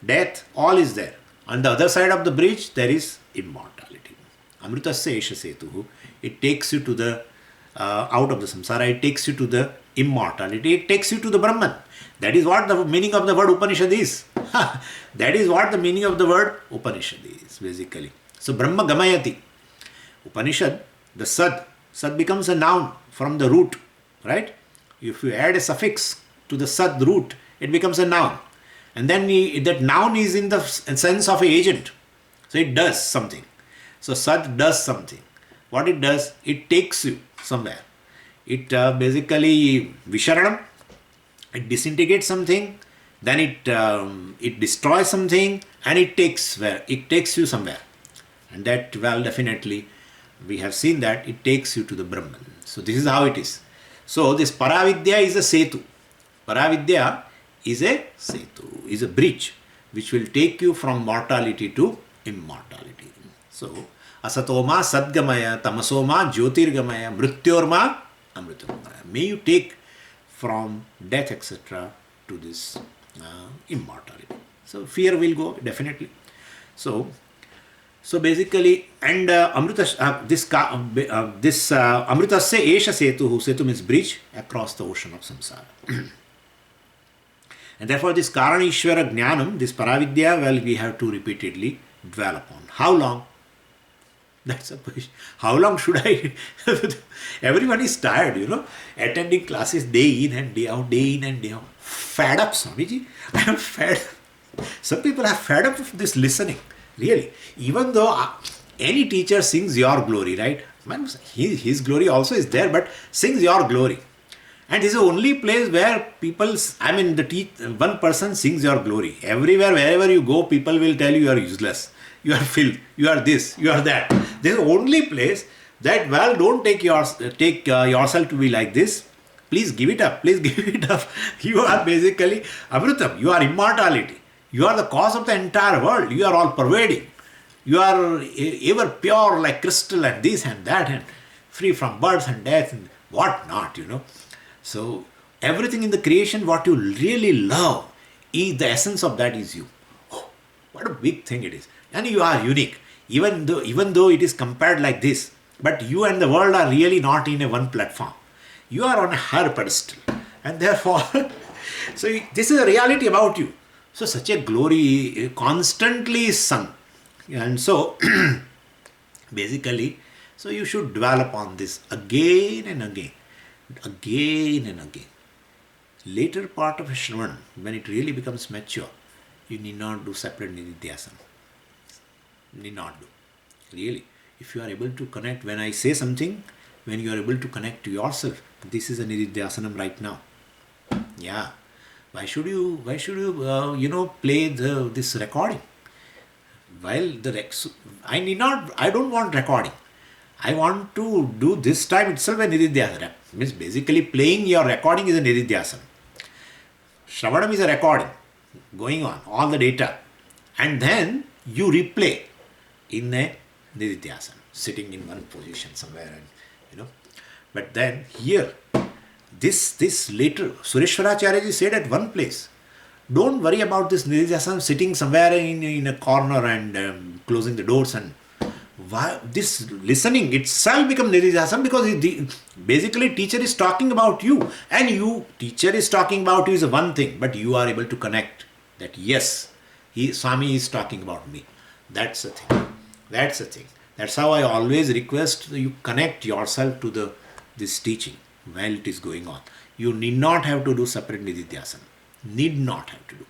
death, all is there. On the other side of the bridge, there is immortality. Amritasya esha setuhu. It takes you to the out of the samsara. It takes you to the immortality. It takes you to the Brahman. That is what the meaning of the word Upanishad is. That is what the meaning of the word Upanishad is, basically. So Brahma Gamayati. Upanishad, the Sad becomes a noun from the root, right? If you add a suffix to the Sad root, it becomes a noun. And then that noun is in the sense of an agent. So it does something. So Sad does something. What it does, it takes you somewhere. It basically Visharanam, it disintegrates something, then it destroys something, and it takes you somewhere. And that, definitely we have seen that it takes you to the Brahman. So this is how it is. So this Paravidya is a setu. Paravidya is a setu, is a bridge which will take you from mortality to immortality. So Asatoma Sadgamaya, Tamasoma Jyotirgamaya, Mrityorma Amritamaya. May you take from death, etc., to this immortality. So fear will go, definitely. So basically, and Amritasya Esha Setu, Setu means bridge across the ocean of samsara. And therefore this Karanishwara Jnanam, this Paravidya, we have to repeatedly dwell upon. How long? That's a question. How long should I? Everyone is tired, attending classes day in and day out, Fed up, Swamiji. I am fed up. Some people are fed up of this listening, really. Even though any teacher sings your glory, right? His glory also is there, but sings your glory. And this is the only place where one person sings your glory. Everywhere, wherever you go, people will tell you are useless. You are filth. You are this. You are that. This is the only place that, don't take yourself to be like this. Please give it up. Please give it up. You are basically Amritam. You are immortality. You are the cause of the entire world. You are all pervading. You are ever pure like crystal and this and that and free from birth and death and what not, So everything in the creation, what you really love, the essence of that is you. Oh, what a big thing it is. And you are unique. Even though it is compared like this, but you and the world are really not in a one platform. You are on a higher pedestal. And therefore, so this is a reality about you. So such a glory constantly is sung. And so, basically, so you should dwell upon this again and again. Again and again. Later part of a Shravan, when it really becomes mature, you need not do separate Nididhyasana. Need not do. Really. If you are able to connect, when I say something, when you are able to connect to yourself, this is a Nididhyasanam right now. Yeah. Why should you play this recording? While I don't want recording. I want to do this time itself a Nididhyasana. Means basically playing your recording is a Nididhyasana. Shravanam is a recording going on, all the data. And then you replay in a Nididhyasana, sitting in one position somewhere, and But then here, this later, Sureshwaracharya said at one place, don't worry about this Nididhyasana sitting somewhere in a corner and closing the doors, and this listening itself becomes Nididhyasana, because basically teacher is talking about you, and teacher is talking about you is one thing, but you are able to connect that yes, Swami is talking about me. That's the thing. That's the thing. That's how I always request you connect yourself to this teaching while it is going on. You need not have to do separate Nididhyasana. Need not have to do.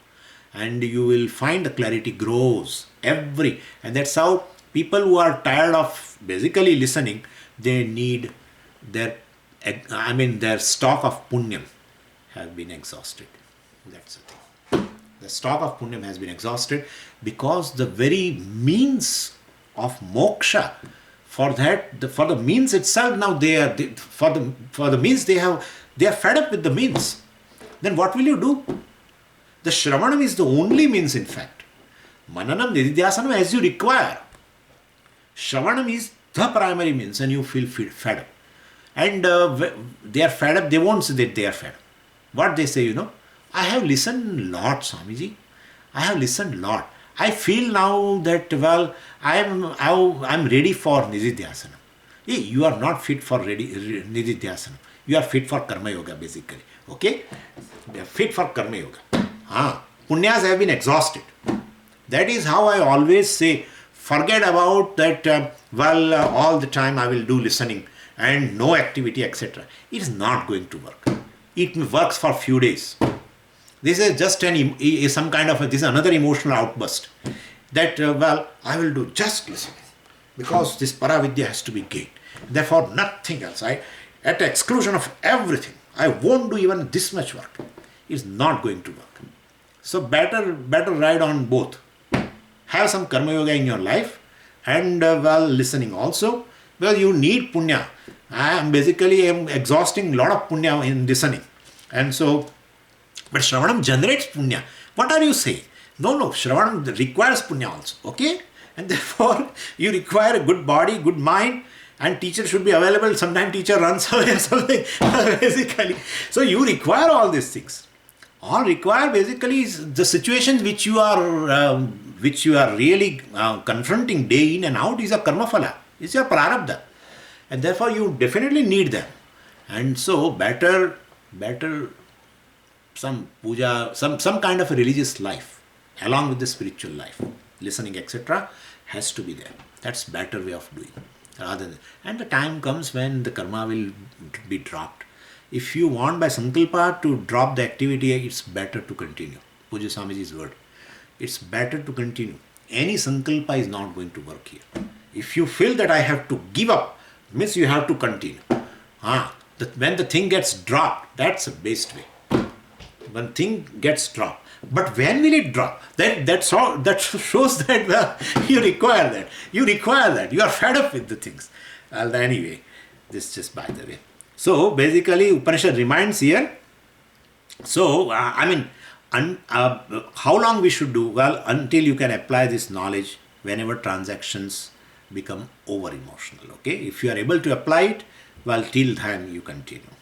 And you will find the clarity grows and that's how people who are tired of basically listening, they need their stock of punyam have been exhausted. That's the thing. The stock of punyam has been exhausted, because the very means of moksha, for the means itself, now for the means they are fed up with the means. Then what will you do? The Shravanam is the only means, in fact. Mananam, Nididhyasanam as you require. Shravanam is the primary means, and you feel fed up. And they are fed up, they won't say that they are fed up. What they say, I have listened a lot, Swamiji. I have listened a lot. I feel now that, I'm ready for Nididhyasana. Hey, you are not fit for Nididhyasana. You are fit for Karma Yoga, basically. Okay? They are fit for Karma Yoga. Punyas have been exhausted. That is how I always say, forget about that, all the time I will do listening and no activity, etc. It is not going to work. It works for a few days. This is just some kind of this is another emotional outburst. That, I will do just listening, because this Paravidya has to be gained. Therefore, nothing else. At the exclusion of everything, I won't do even this much work. It's not going to work. So better ride on both. Have some Karma Yoga in your life, and listening also, because you need punya. I am exhausting a lot of punya in listening. And so, but Shravanam generates punya. What are you saying? No, Shravanam requires punya also. Okay? And therefore, you require a good body, good mind, and teacher should be available. Sometimes teacher runs away or something, basically. So you require all these things. All require basically is the situations which you are really confronting day in and out is a karma phala. It's your prarabdha. And therefore you definitely need them. And so better some puja, some kind of a religious life along with the spiritual life, listening, etc. has to be there. That's better way of doing. And the time comes when the karma will be dropped. If you want by sankalpa to drop the activity, it's better to continue. Puja Swamiji's word. It's better to continue. Any sankalpa is not going to work here. If you feel that I have to give up, means you have to continue. When the thing gets dropped, that's the best way. When thing gets dropped. But when will it drop? That shows that you require that. You are fed up with the things. Anyway, this just by the way. So basically, Upanishad reminds here. So how long we should do? Well, until you can apply this knowledge whenever transactions become over emotional. Okay, if you are able to apply it, well, till then you continue.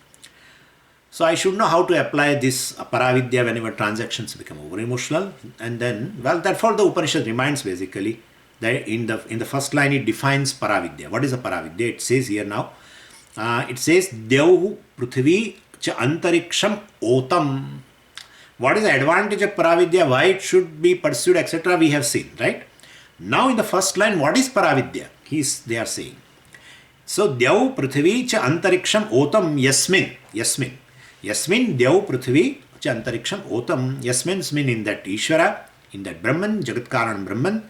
So I should know how to apply this paravidya whenever transactions become over emotional. And then, well, therefore the Upanishad reminds basically that in the first line it defines paravidya. What is a paravidya? It says here now, it says Dev Prithvi cha antariksham otam. What is the advantage of paravidya? Why it should be pursued, etc. We have seen, right? Now in the first line, what is paravidya? They are saying. So Dev Prithvi cha antariksham otam yasmin. Yasmin Dev Prithvi cha antariksham otam. Yasmin's mean in that Ishvara, in that Brahman, Jagat Karan Brahman.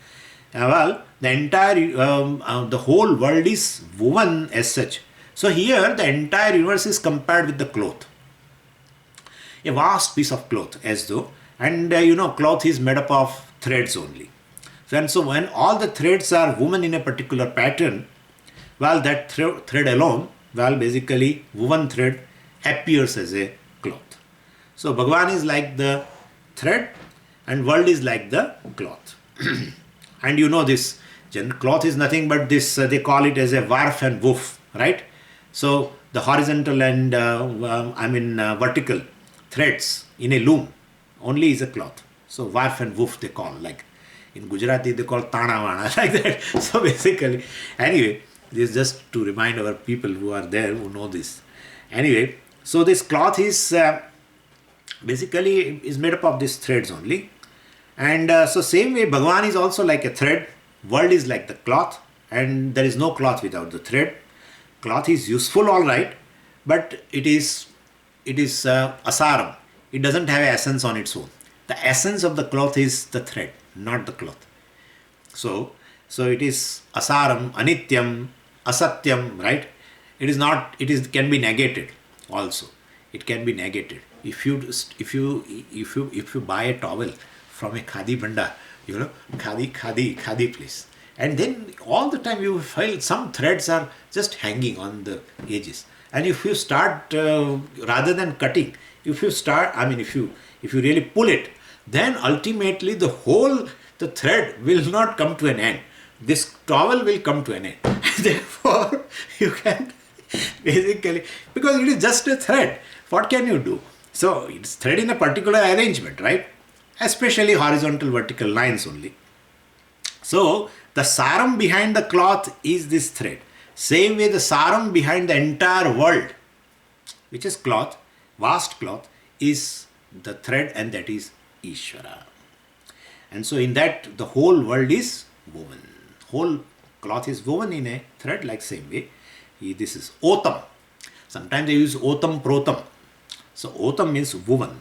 Well, the entire, the whole world is woven as such. So here the entire universe is compared with the cloth. A vast piece of cloth as though, and cloth is made up of threads only. So when all the threads are woven in a particular pattern, well, that thread alone, well, basically woven thread appears as a cloth. So Bhagavan is like the thread and world is like the cloth. And this cloth is nothing but this, they call it as a warp and woof, right? So the horizontal and vertical threads in a loom only is a cloth. So warp and woof they call, like in Gujarati they call tana vana, like that. So basically, anyway, this is just to remind our people who are there who know this. Anyway, so this cloth is basically is made up of these threads only. And so same way Bhagavan is also like a thread, world is like the cloth, and there is no cloth without the thread. Cloth is useful, all right, but it is asaram. It doesn't have essence on its own. The essence of the cloth is the thread, not the cloth. So it is asaram, anityam, asatyam, right? It is not. Can be negated also. It can be negated. If you buy a towel from a khadi banda, khadi place, and then all the time you feel some threads are just hanging on the edges. And if you start rather than cutting, if you really pull it, then ultimately the thread will not come to an end. This towel will come to an end. Therefore, you can basically, because it is just a thread, what can you do? So it's thread in a particular arrangement, right? Especially horizontal vertical lines only. So the saram behind the cloth is this thread. Same way the saram behind the entire world, which is cloth, vast cloth, is the thread, and that is Ishvara. And so in that the whole world is woven. Whole cloth is woven in a thread, like same way. This is otam. Sometimes they use otam protam. So otam means woven.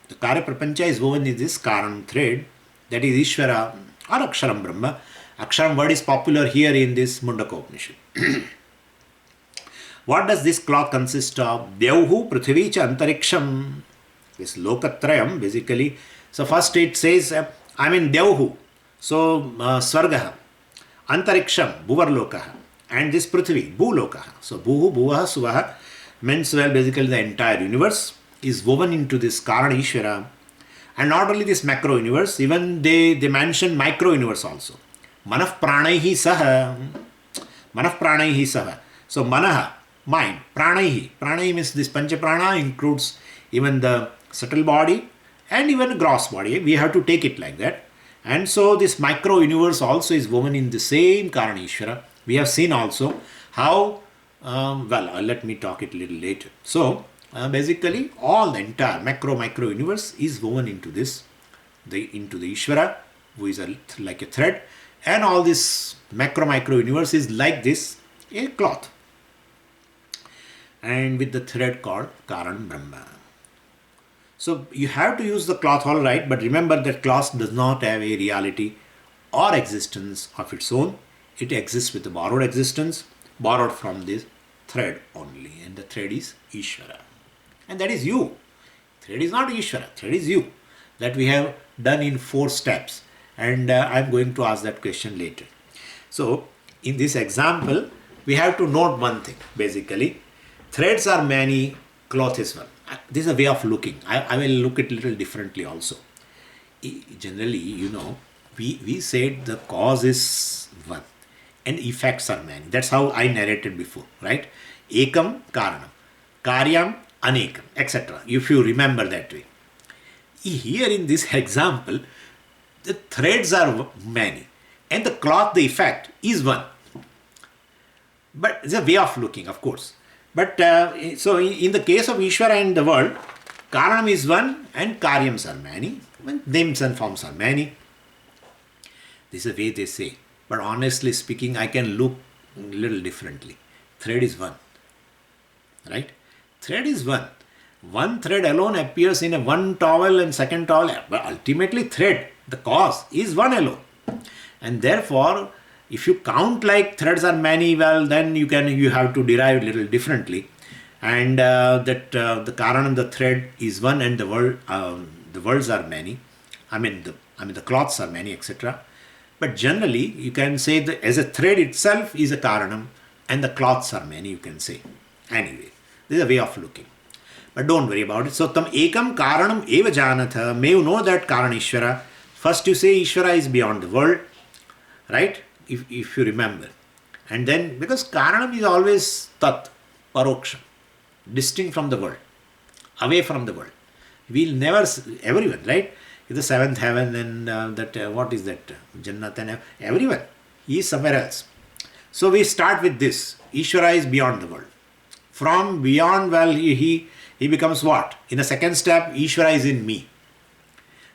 The Karya Prapancha is woven in this Karan thread, that is Ishvara or Aksharam Brahma. Aksharam word is popular here in this Mundakopanisad. What does this cloth consist of? Devhu Prithvi cha Antariksham. This Lokatrayam basically. So first it says, Devhu. So Svargaha. Antariksham, Bhuvarlokaha. And this Prithvi, Bhulokaha. So Bhuhu, Bhuvaha, Suvaha means, well, basically the entire universe is woven into this Karana Ishvara. And not only this macro universe, even they mention micro universe also. Manah pranaihi saha. Manah pranaihi saha. So manaha, mind. Pranaihi. Pranaihi means this pancha prana includes even the subtle body and even gross body. We have to take it like that. And so this micro universe also is woven in the same Karana Ishvara. We have seen also how, let me talk it a little later. So basically all the entire micro universe is woven into this, into the Ishvara, who is like a thread, and all this micro universe is like this, a cloth, and with the thread called Karan Brahma. So you have to use the cloth, all right, but remember that cloth does not have a reality or existence of its own. It exists with a borrowed existence, borrowed from this thread only, and the thread is Ishvara. And that is you. Thread is not Ishvara, thread is you. That we have done in 4 steps. And I am going to ask that question later. So in this example, we have to note one thing. Basically, threads are many, cloth is one. This is a way of looking. I will look at it a little differently also. Generally, we said the cause is one and effects are many. That's how I narrated before, right? Ekam karanam. Karyam anekam, etc. If you remember that way. Here in this example, the threads are many and the cloth, the effect, is one. But it's a way of looking, of course. But so in the case of Ishvara and the world, Karanam is one and Karyams are many, and names and forms are many. This is the way they say. But honestly speaking, I can look a little differently. Thread is one. Right? Thread is one. One thread alone appears in a one towel and second towel. But ultimately thread, the cause, is one alone. And therefore, if you count like threads are many, well, then you have to derive a little differently. And the Karanam, the thread, is one, and the worlds are many. The cloths are many, etc. But generally, you can say that as a thread itself is a Karanam, and the cloths are many, you can say. Anyway, this is a way of looking. But don't worry about it. So, tam ekam Karanam eva janatha. May you know that Karanishvara. First you say Ishvara is beyond the world, right? If you remember. And then, because Karanam is always Tat, Paroksha, distinct from the world, away from the world. We'll never, everyone, right? The seventh heaven and what is that? Jannat and everyone. He is somewhere else. So we start with this. Ishvara is beyond the world. From beyond, well, he becomes what? In the second step, Ishvara is in me.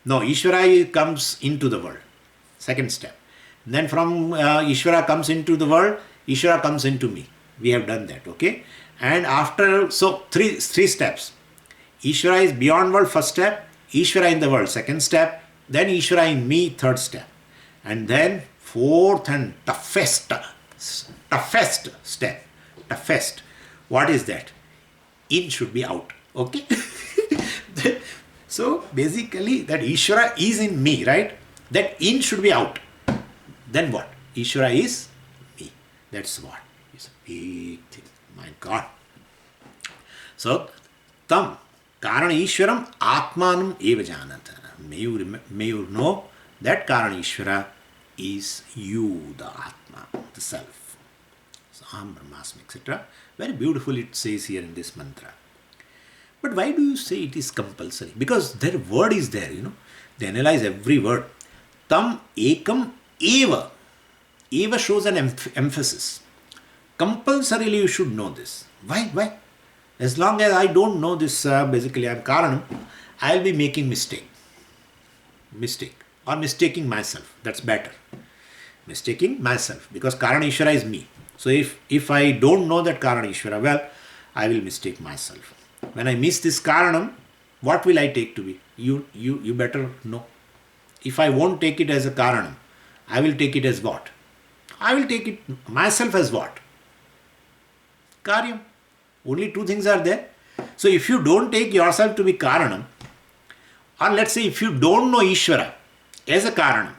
No, Ishvara comes into the world. Second step. Then from Ishvara comes into the world, Ishvara comes into me. We have done that, okay? And after, so three steps. Ishvara is beyond world, first step. Ishvara in the world, second step. Then Ishvara in me, third step. And then fourth and toughest step. Toughest. What is that? In should be out, okay? So basically that Ishvara is in me, right? That in should be out. Then what? Ishvara is me. That's what. It's a big thing. My God. So, tam Karana Ishvaram Atmanam eva janata. May you know that Karana Ishvara is you, the Atma, the Self. So, Aham Brahmasmi, etc. Very beautiful it says here in this mantra. But why do you say it is compulsory? Because their word is there, They analyze every word. Tam ekam eva. Eva shows an emphasis. Compulsorily you should know this. Why? As long as I don't know this, basically I am Karanam, I will be making mistake. Or mistaking myself. That's better. Mistaking myself. Because Karana Ishvara is me. So if I don't know that Karana Ishvara, well, I will mistake myself. When I miss this Karanam, what will I take to be? You better know. If I won't take it as a Karanam, I will take it as what? I will take it myself as what? Karyam. Only two things are there. So if you don't take yourself to be Karanam, or let's say if you don't know Ishvara as a Karanam,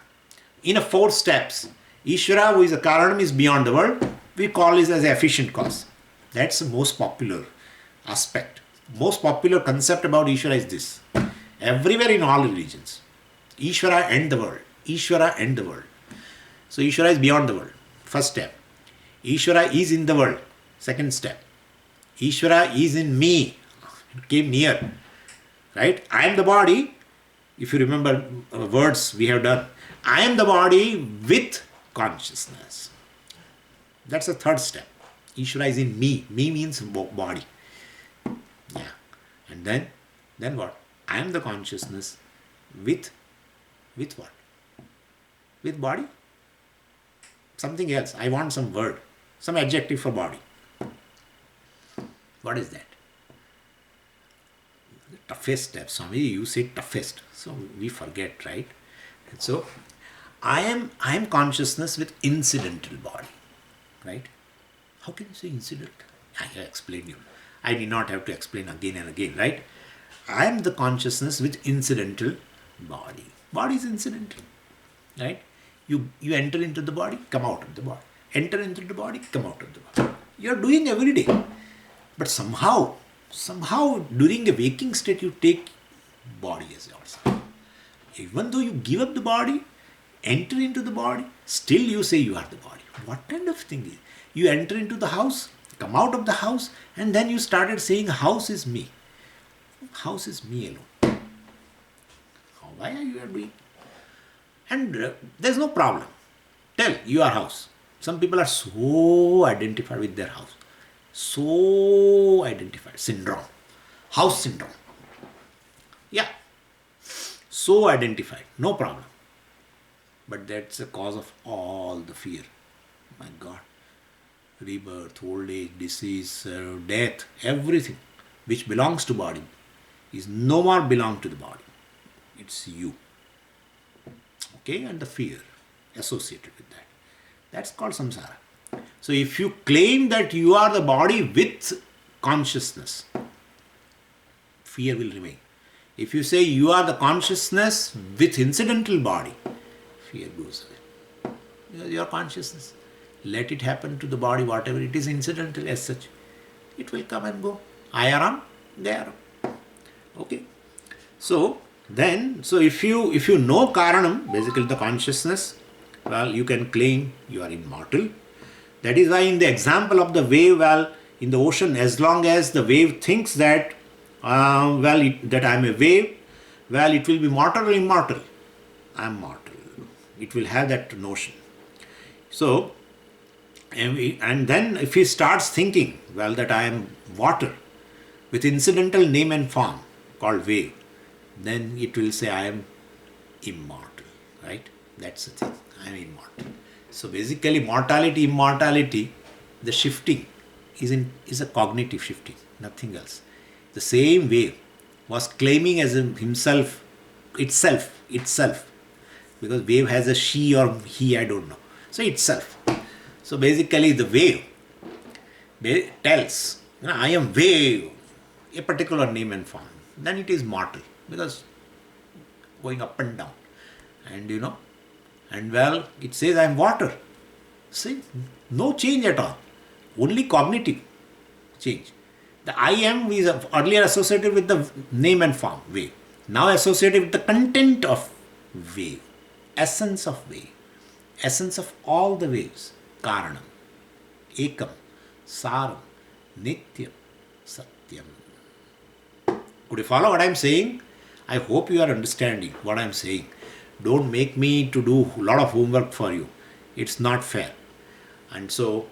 in a 4 steps, Ishvara who is a Karanam is beyond the world, we call this as efficient cause. That's the most popular aspect. Most popular concept about Ishvara is this. Everywhere in all religions. Ishvara and the world. Ishvara and the world. So Ishvara is beyond the world. First step. Ishvara is in the world. Second step. Ishvara is in me. It came near. Right? I am the body. If you remember words we have done. I am the body with consciousness. That's the third step. Ishvara is in me. Me means body. Yeah. And then what? I am the consciousness with what? With body? Something else. I want some word. Some adjective for body. What is that? The toughest step. Swami, you say toughest. So we forget, right? And so I am consciousness with incidental body. Right? How can you say incident? I have explained you. I did not have to explain again and again, right? I am the consciousness with incidental body. Body is incidental, right? You enter into the body, come out of the body. Enter into the body, come out of the body. You are doing every day. But somehow during a waking state, you take body as yourself. Even though you give up the body, enter into the body, still you say you are the body. What kind of thing is it? You enter into the house, come out of the house, and then you started saying house is me. House is me alone. Why are you doing? And there's no problem. Tell your house. Some people are so identified with their house. So identified. Syndrome. House syndrome. Yeah. So identified. No problem. But that's the cause of all the fear. My God. Rebirth, old age, disease, death, everything which belongs to body is no more belong to the body. It's you. Okay, and the fear associated with that. That's called samsara. So if you claim that you are the body with consciousness, fear will remain. If you say you are the consciousness with incidental body, fear goes away. Because your consciousness. Let it happen to the body, whatever it is incidental as such. It will come and go. I am, they are. Okay. So if you know Karanam, basically the consciousness, well, you can claim you are immortal. That is why in the example of the wave, well, in the ocean, as long as the wave thinks that, that I am a wave, well, it will be mortal or immortal. I am mortal. It will have that notion. So, and then if he starts thinking, well, that I am water with incidental name and form called wave, then it will say I am immortal, right? That's the thing. I am immortal. So basically mortality, immortality, the shifting is a cognitive shifting, nothing else. The same wave was claiming as himself, itself, because wave has a she or he, I don't know. So itself. So basically the wave tells, I am wave, a particular name and form. Then it is mortal, because going up and down. And and well, it says I am water. See, no change at all. Only cognitive change. The I am is earlier associated with the name and form, wave. Now associated with the content of wave, essence of wave, essence of all the waves. Karanam, Ekam, Saram, Nityam, Satyam. Could you follow what I am saying? I hope you are understanding what I am saying. Don't make me to do a lot of homework for you. It's not fair. And so,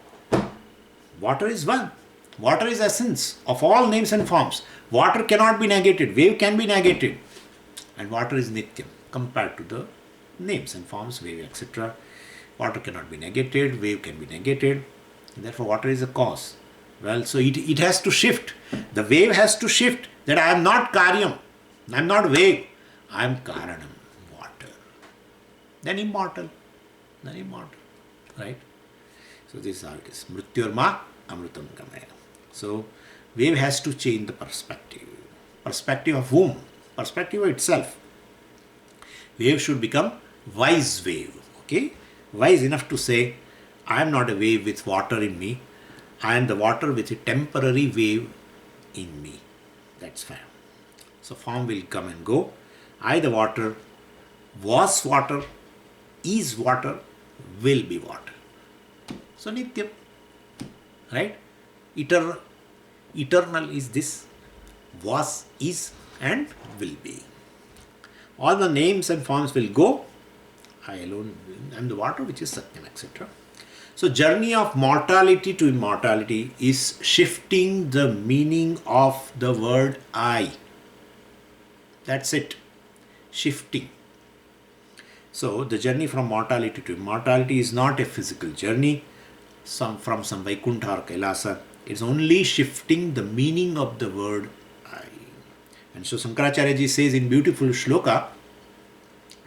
water is one. Water is essence of all names and forms. Water cannot be negated. Wave can be negated. And water is Nityam compared to the names and forms, wave, etc. Water cannot be negated, wave can be negated. Therefore, water is a cause. Well, so it has to shift. The wave has to shift that I am not Karyam. I am not wave. I am Karanam, water. Then immortal. Right? So this is how it is. Mrityorma amrutam gamaya. So wave has to change the perspective. Perspective of whom? Perspective of itself. Wave should become wise wave. Okay? Wise enough to say, I am not a wave with water in me. I am the water with a temporary wave in me. That's fine. So form will come and go. I, the water, was water, is water, will be water. So Nityam. Right? Eternal is this. Was, is, and will be. All the names and forms will go. I alone am the water, which is Satyam, etc. So journey of mortality to immortality is shifting the meaning of the word I. That's it. Shifting. So the journey from mortality to immortality is not a physical journey from some Vaikuntha or Kailasa. It's only shifting the meaning of the word I. And so Shankaracharya ji says in beautiful shloka,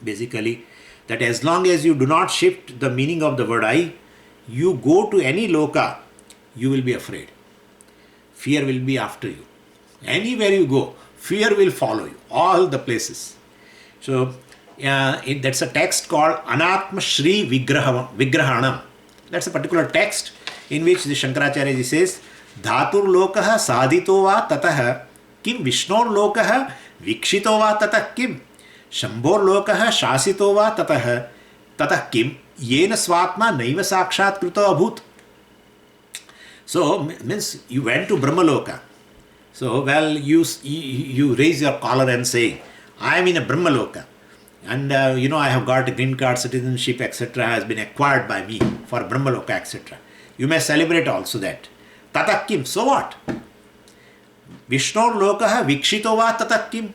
basically, that as long as you do not shift the meaning of the word I, you go to any loka, you will be afraid. Fear will be after you. Anywhere you go, fear will follow you, all the places. So, that's a text called Anatma Shri Vigrahanam. That's a particular text in which the Shankaracharya ji says, Dhatur lokaha sadhito va tatah kim Vishnor lokaha vikshito va tatah kim Shambhor lokaha shasito va tatah kim yena swatma naiva sakshat krito abhut. So, means you went to Brahmaloka. So, well, you raise your collar and say, I am in a Brahmaloka. And I have got a green card, citizenship, etc. has been acquired by me for Brahmaloka, etc. You may celebrate also that. Tatakim, so what? Vishnur Lokaha Vikshito va Tatakim.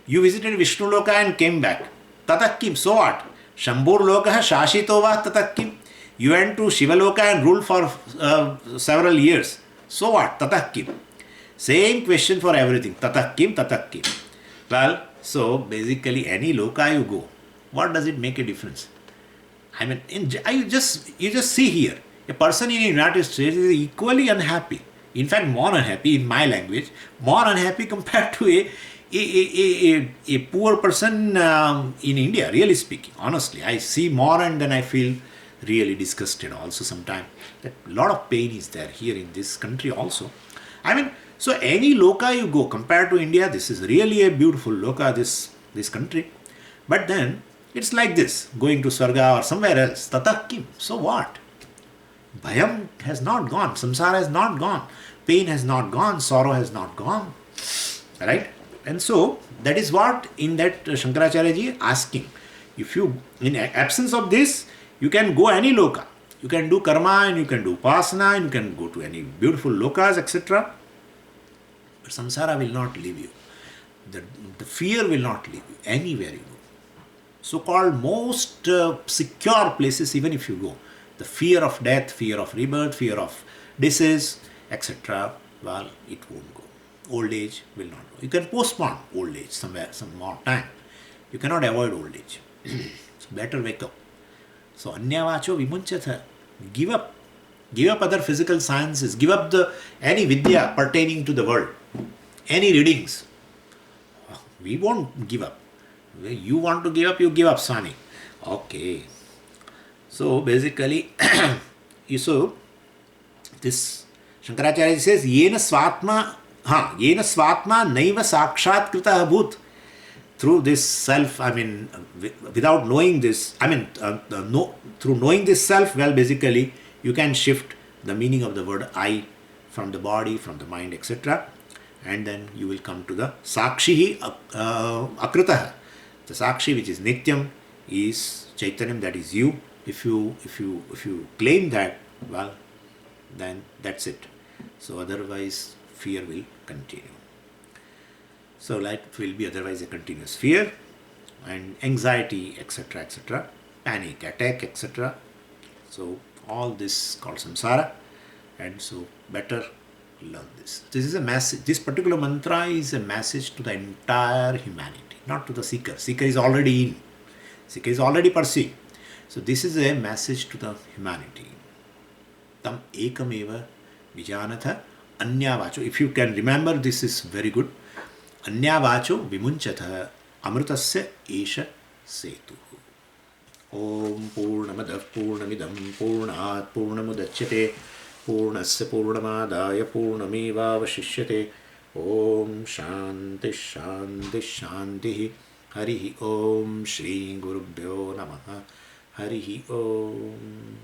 You visited Vishnu Loka and came back. Tatakim, so what? Shambhur Lokaha Shashito va Tatakim. You went to Shiva Loka and ruled for several years. So what? Tatakim. Same question for everything. Tatakim, Tatakim. Well, so basically any loka you go, what does it make a difference? I mean, you just see here, a person in the United States is equally unhappy. In fact, more unhappy in my language, more unhappy compared to a poor person in India, really speaking. Honestly, I see more and then I feel really disgusted also sometimes. That a lot of pain is there here in this country also. I mean, so any loka you go compared to India, this is really a beautiful loka, this country. But then it's like this, going to Swarga or somewhere else. Tatakim, so what? Bhayam has not gone, samsara has not gone, pain has not gone, sorrow has not gone. Right? And so that is what in that Shankaracharya ji asking. If you, in absence of this, you can go any loka. You can do karma and you can do upasana and you can go to any beautiful lokas, etc. But samsara will not leave you. The fear will not leave you anywhere you go. So-called most secure places, even if you go, the fear of death, fear of rebirth, fear of disease, etc., well, it won't go. Old age will not go. You can postpone old age somewhere, some more time. You cannot avoid old age. So better wake up. So anyavacho vimunchatha. Give up. Give up other physical sciences. Give up any vidya pertaining to the world. Any readings. We won't give up. You want to give up, you give up, Swami. Okay. So basically, so this Shankaracharya says, Yena swatma naiva sakshat krita bhut. Through this self, I mean, without knowing this, I mean, through knowing this self, well, basically, you can shift the meaning of the word I from the body, from the mind, etc. And then you will come to the Sakshihi Akritah. The Sakshi, which is Nityam, is Chaitanyam, that is you. If you claim that, well, then that's it. So otherwise, fear will continue. So life will be otherwise a continuous fear and anxiety, etc., etc., panic attack, etc. So all this called samsara, and so better learn this. This is a message. This particular mantra is a message to the entire humanity, not to the seeker. Seeker is already in. Seeker is already pursuing. So this is a message to the humanity. Tam ekameva vijanatha anyavacho. If you can remember, this is very good. Anyavacho vimunchatha amrutasya esha setu. Om Purnamadav Purnamidam Purnat Purnamudachyate Purnasya Purnamadaya Purnamevavashishyate. Om Shanti Shanti Shanti. Harihi Om Shri Gurubhyo Namaha. Harihi Om.